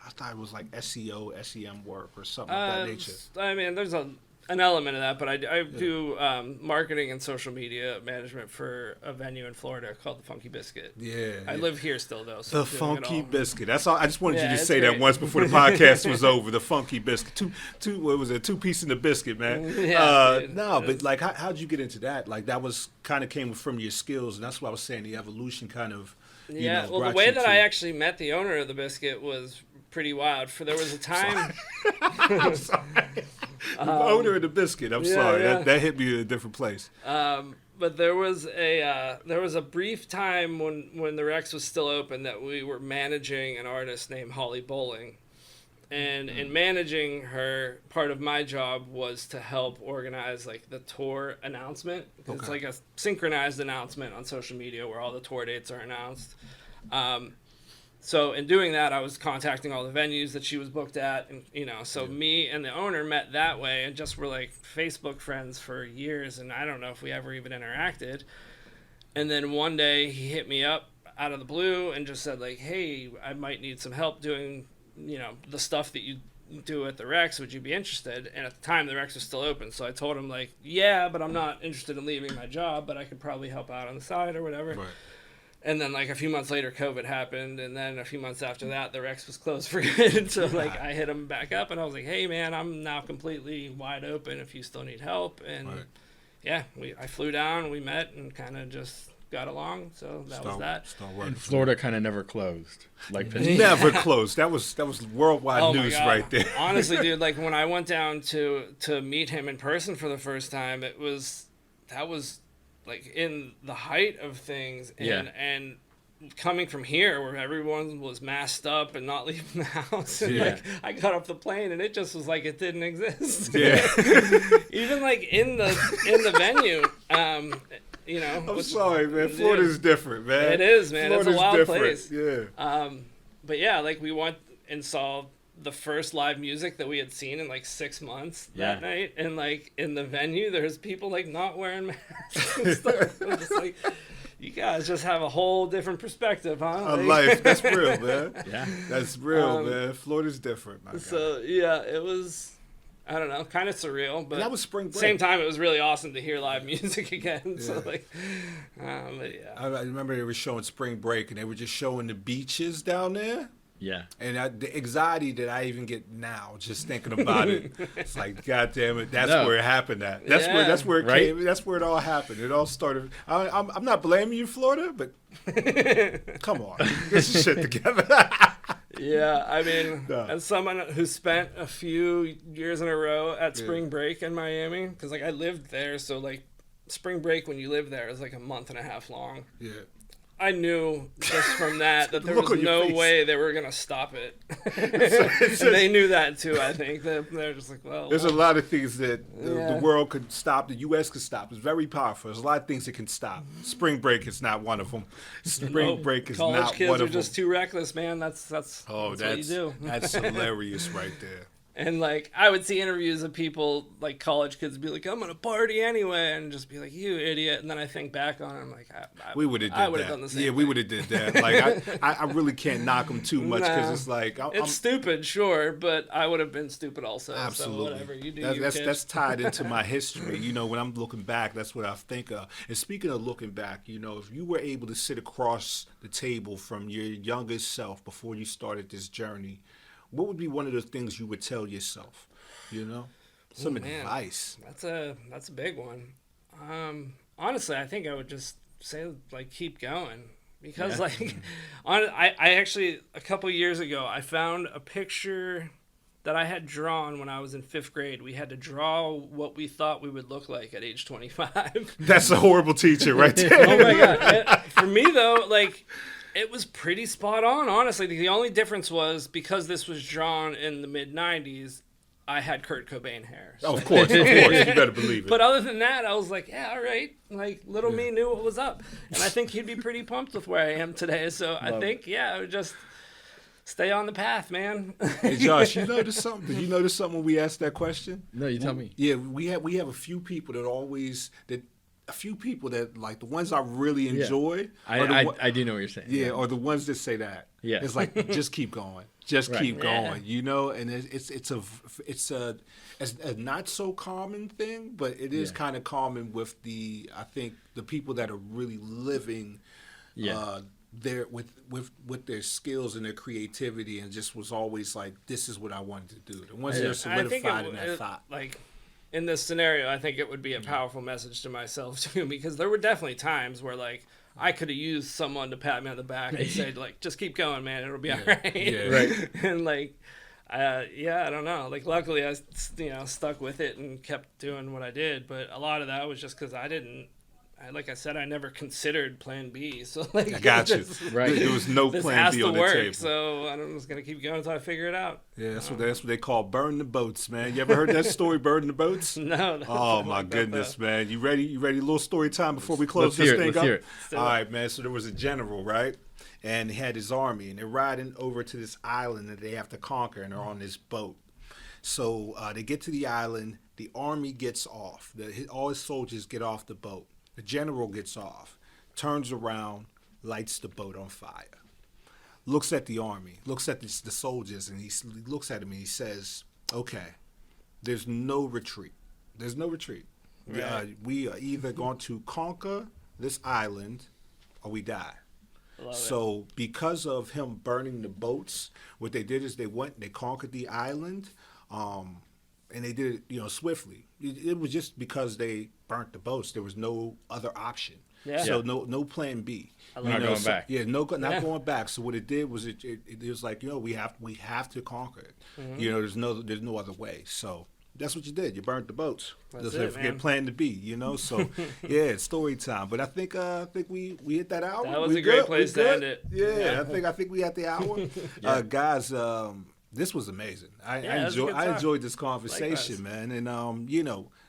thought it was like SEO, SEM work or something of that nature. I mean, there's an element of that, but I do marketing and social media management for a venue in Florida called the Funky Biscuit. Yeah, I live here still though. So the I'm doing it Funky all. Biscuit. That's all. I just wanted you to it's say that great. once before the podcast was over. The Funky Biscuit. What was it? 2 pieces in the biscuit, man. Yeah, dude. But like, how'd you get into that? Like, that was kind of came from your skills, and that's what I was saying. The evolution kind of. Yeah, well, the brought way you that to- I actually met the owner of the biscuit was pretty wild. There was a time. I'm sorry. The owner of the biscuit. I'm sorry. yeah. That hit me in a different place. But there was a brief time when the Rex was still open that we were managing an artist named Holly Bowling. And in managing her, part of my job was to help organize like the tour announcement. It's like a synchronized announcement on social media where all the tour dates are announced. So in doing that, I was contacting all the venues that she was booked at, and me and the owner met that way, and just were like Facebook friends for years, and I don't know if we ever even interacted. And then one day he hit me up out of the blue and just said like, "Hey, I might need some help doing, the stuff that you do at the Rex. Would you be interested?" And at the time, the Rex was still open, so I told him like, "Yeah, but I'm not interested in leaving my job, but I could probably help out on the side or whatever." Right. And then, like, a few months later, COVID happened. And then a few months after that, the Rex was closed for good. So, like, I hit him back up. And I was like, "Hey, man, I'm now completely wide open if you still need help." And, I flew down. We met and kind of just got along. So that was that. And Florida kind of never closed. Like Pittsburgh. Never closed. That was worldwide news right there. Honestly, dude, like when I went down to meet him in person for the first time, that was like in the height of things, and coming from here where everyone was masked up and not leaving the house, and like I got off the plane and it just was like it didn't exist. Yeah. Even like in the venue, you know. I'm sorry, man. Florida's different, man. It is, man. Florida's it's a wild different. place. Yeah. But yeah, like we went and saw the first live music that we had seen in like 6 months that night, and like in the venue, there's people like not wearing masks and stuff. I'm just like, you guys just have a whole different perspective, huh? Like, life. That's real, man. Yeah. That's real, man. Florida's different, my guy. So yeah, it was, I don't know, kind of surreal, but that was spring break. Same time, it was really awesome to hear live music again. So like, but yeah. I remember they were showing spring break, and they were just showing the beaches down there. Yeah. And the anxiety that I even get now, just thinking about it, it's like, God damn it, that's where it happened at. That's where it came. That's where it all happened. It all started. I'm not blaming you, Florida, but come on, get your shit together. Yeah, I mean, as someone who spent a few years in a row at spring break in Miami, because like I lived there, so like spring break when you live there is like a month and a half long. Yeah. I knew just from that there was no way they were going to stop it. And they knew that too, I think. They're just like, well. There's a lot of things that the world could stop, the U.S. could stop. It's very powerful. There's a lot of things that can stop. Spring break is not one of them. Spring break is not one of them. College kids are just too reckless, man. That's what you do. That's hilarious right there. And like I would see interviews of people like college kids be like, "I'm gonna party anyway," and just be like, "You idiot!" And then I think back on it, I'm like, we would have done the same. Yeah, we would have did that. Like I really can't knock them too much because it's like it's stupid, sure, but I would have been stupid also. Absolutely, so whatever you do. That's tied into my history. You know, when I'm looking back, that's what I think of. And speaking of looking back, you know, if you were able to sit across the table from your youngest self before you started this journey, what would be one of the things you would tell yourself? You know, some advice. That's a big one. Honestly, I think I would just say like keep going because like, I actually a couple years ago I found a picture that I had drawn when I was in 5th grade. We had to draw what we thought we would look like at age 25. That's a horrible teacher, right there. Oh my god! For me though, like. It was pretty spot on, honestly. The only difference was because this was drawn in the mid-'90s, I had Kurt Cobain hair. So. Oh, of course. You better believe it. But other than that, I was like, yeah, all right. Like, little me knew what was up. And I think he'd be pretty pumped with where I am today. So I think, I would just stay on the path, man. Hey, Josh, you notice something? Did you notice something when we asked that question? No, you tell me. Yeah, we have a few people that like the ones I really enjoy. I do know what you're saying. Yeah, or the ones that say that. Yeah, it's like just keep going, keep going. You know, and it's a not so common thing, but it is kind of common with I think the people that are really living. There with their skills and their creativity, and just was always like, this is what I wanted to do. The ones that are solidified in that thought. Like in this scenario, I think it would be a powerful message to myself too, because there were definitely times where like I could have used someone to pat me on the back and say like, just keep going, man, it'll be all right. Yeah. Right. And like, I don't know. Like, luckily I stuck with it and kept doing what I did, but a lot of that was just because like I said, I never considered Plan B. So like, I got you. Right. There was no Plan B on the table. So I'm just gonna keep going until I figure it out. Yeah, that's what they call burn the boats, man. You ever heard that story, burn the boats? No. Oh my goodness, man. You ready? You ready? A little story time before we close this thing up. All right, man. So there was a general, right? And he had his army, and they're riding over to this island that they have to conquer, and they're on this boat. So they get to the island. The army gets off. All his soldiers get off the boat. The general gets off, turns around, lights the boat on fire, looks at the army, looks at the soldiers, and he looks at him and he says, okay, there's no retreat. There's no retreat. Right. We are either going to conquer this island or we die. So because of him burning the boats, what they did is they went and they conquered the island, and they did it, swiftly. It was just because they burnt the boats. There was no other option. Yeah. So no plan B. Not going back. Yeah, not going back. So what it did was it was like, we have to conquer it. There's no other way. So that's what you did. You burnt the boats. That's Let's forget plan to be. So yeah, it's story time. But I think we hit that hour. That was a great place to end it. Yeah, I think we had the hour. Guys, this was amazing. I enjoyed this conversation, man. And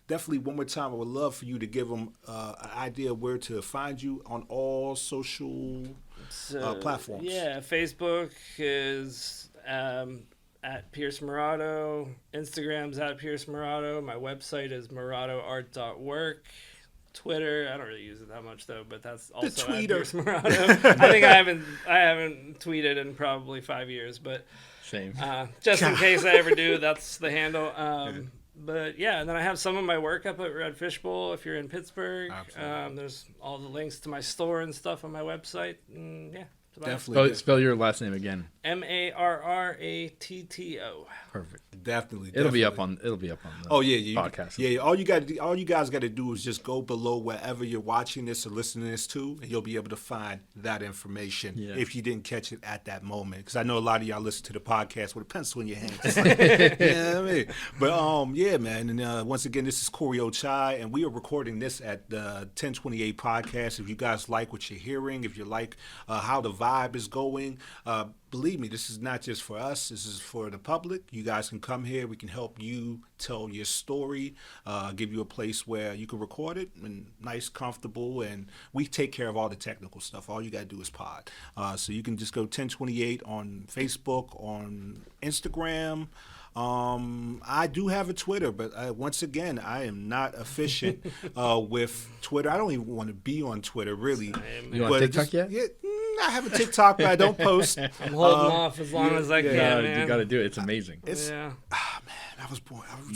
definitely one more time, I would love for you to give them an idea of where to find you on all social platforms. Yeah, Facebook is at Pierce Marrato. Instagram's at Pierce Marrato. My website is marrattoart.work. Twitter, I don't really use it that much though, but that's also at Pierce Marrato. I think I haven't tweeted in probably 5 years, but same. Just in case I ever do, that's the handle. But yeah, and then I have some of my work up at Red Fishbowl if you're in Pittsburgh. There's all the links to my store and stuff on my website. Yeah, definitely. Spell your last name again. Marratto. Perfect. Definitely. It'll be up on the podcast. Yeah. All you guys got to do is just go below wherever you're watching this or listening to this to, and you'll be able to find that information if you didn't catch it at that moment. Because I know a lot of y'all listen to the podcast with a pencil in your hand. It's like, what I mean? But yeah, man. And once again, this is Corey Ochai, and we are recording this at the 1028 podcast. If you guys like what you're hearing, if you like how the vibe is going, believe me, this is not just for us. This is for the public. You guys can come here. We can help you tell your story, give you a place where you can record it and nice, comfortable, and we take care of all the technical stuff. All you got to do is pod. So you can just go 1028 on Facebook, on Instagram. I do have a Twitter, but once again, I am not efficient with Twitter. I don't even want to be on Twitter, really. You on TikTok yet? Yeah, I have a TikTok, but I don't post. I'm holding off as long as I can, man. You got to do it. It's amazing. Man, I was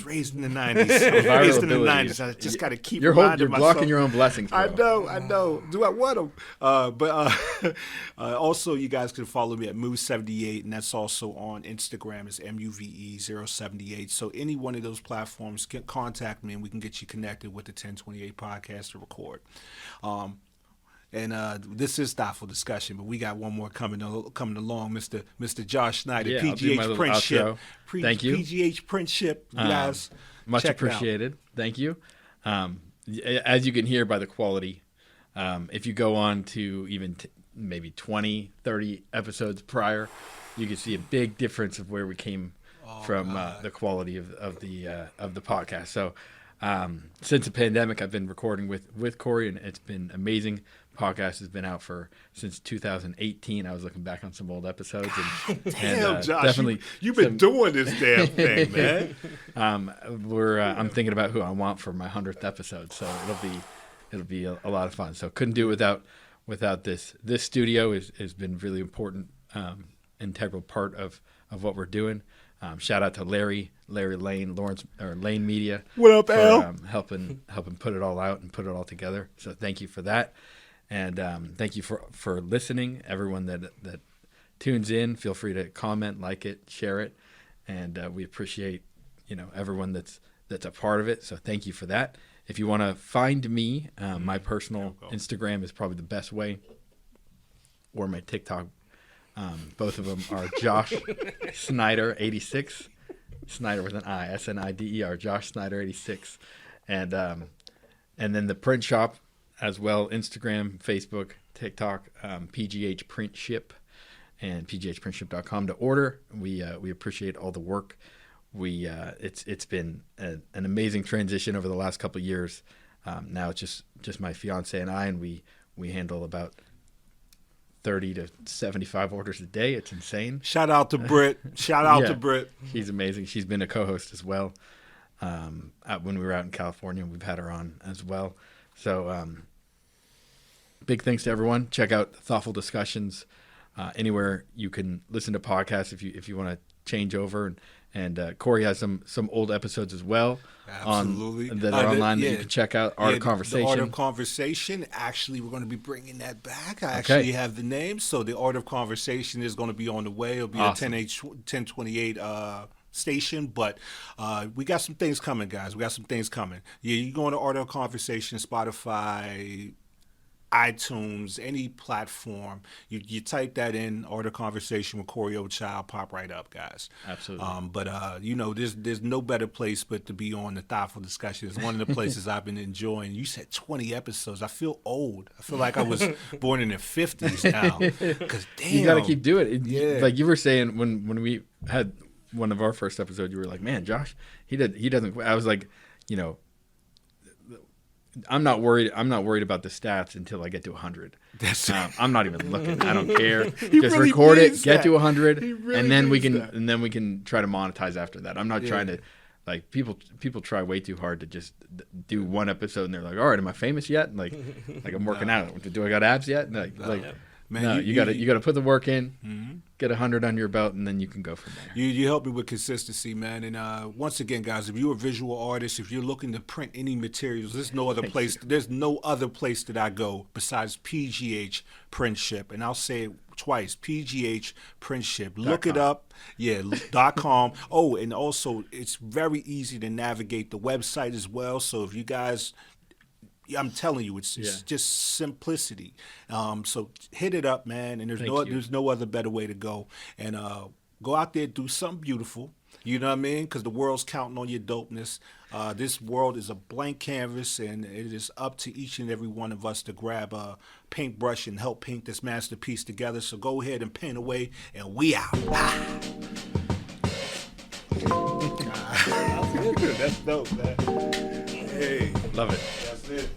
raised in the 90s. I was raised in the 90s. I just got to keep reminding myself. You're blocking your own blessings, bro. I know. Do I want them? But also, you guys can follow me at Move78, and that's also on Instagram. It's MUVE078. So any one of those platforms can contact me, and we can get you connected with the 1028 podcast to record. And this is Thoughtful Discussion, but we got one more coming along, Mr. Josh Snyder, PGHPrintShip. Thank you. PGHPrintShip, you guys. Much appreciated. Thank you. As you can hear by the quality, if you go on to even maybe 20, 30 episodes prior, you can see a big difference of where we came from the quality of the podcast. So since the pandemic, I've been recording with Corey, and it's been amazing. Podcast has been out since 2018. I was looking back on some old episodes. Damn, Josh, definitely you've been doing this damn thing, man. I'm thinking about who I want for my 100th episode, so it'll be a lot of fun. So couldn't do it without this. This studio has been really important, integral part of what we're doing. Shout out to Larry Lane, Lane Media. What up, for, Al? Helping put it all out and put it all together. So thank you for that. And thank you for listening. Everyone that tunes in, feel free to comment, like it, share it, and we appreciate everyone that's a part of it. So thank you for that. If you want to find me, my personal Instagram is probably the best way, or my TikTok. Both of them are Josh Snyder 86, Snyder with an I, SNIDER, Josh Snyder 86, and then the print shop as well, Instagram, Facebook, TikTok, PGHPrintShip, and PGHPrintShip.com to order. We appreciate all the work. It's been an amazing transition over the last couple of years. Now it's just my fiance and I, and we handle about 30 to 75 orders a day. It's insane. Shout out to Britt. To Britt. She's amazing. She's been a co-host as well. When we were out in California, we've had her on as well. So big thanks to everyone. Check out Thoughtful Discussions anywhere you can listen to podcasts if you want to change over. And Corey has some old episodes as well. Absolutely. That are online that you can check out. Art of Conversation. The Art of Conversation. Actually, we're going to be bringing that back. I actually have the name. So the Art of Conversation is going to be on the way. It'll be awesome. A 1028 station, but we got some things coming, guys. We got some things coming. Yeah, you go on to Art of Conversation, Spotify, iTunes, any platform. You type that in, Art of Conversation with Corey O'Child, pop right up, guys. Absolutely. But you know, there's no better place but to be on the Thoughtful Discussion. It's one of the places I've been enjoying. You said 20 episodes. I feel old. I feel like I was born in the 50s now. Because damn, you got to keep doing it. Yeah. Like you were saying when we had one of our first episodes, you were like, "Man, Josh, he doesn't quit." I was like, you know, I'm not worried about the stats until I get to 100. I'm not even looking. I don't care. Just really record it, means get that. to 100, Really and then we means can that. and then we can try to monetize after that. I'm not trying to, like, people try way too hard to just do one episode and they're like, "All right, am I famous yet?" Like I'm working out. Do I got abs yet? Like Man, no, you got to put the work in, get 100 under your belt, and then you can go from there. You help me with consistency, man. And once again, guys, if you're a visual artist, if you're looking to print any materials, there's no other place. There's no other place that I go besides PGHPrintShip, and I'll say it twice: PGHPrintShip. Look it up, .com. Oh, and also it's very easy to navigate the website as well. So if you guys, I'm telling you, it's just simplicity. So hit it up, man. And there's no other better way to go. And go out there, do something beautiful. You know what I mean? Because the world's counting on your dopeness. This world is a blank canvas, and it is up to each and every one of us to grab a paintbrush and help paint this masterpiece together. So go ahead and paint away, and we out. That's dope, man. Hey, Love it. that's it.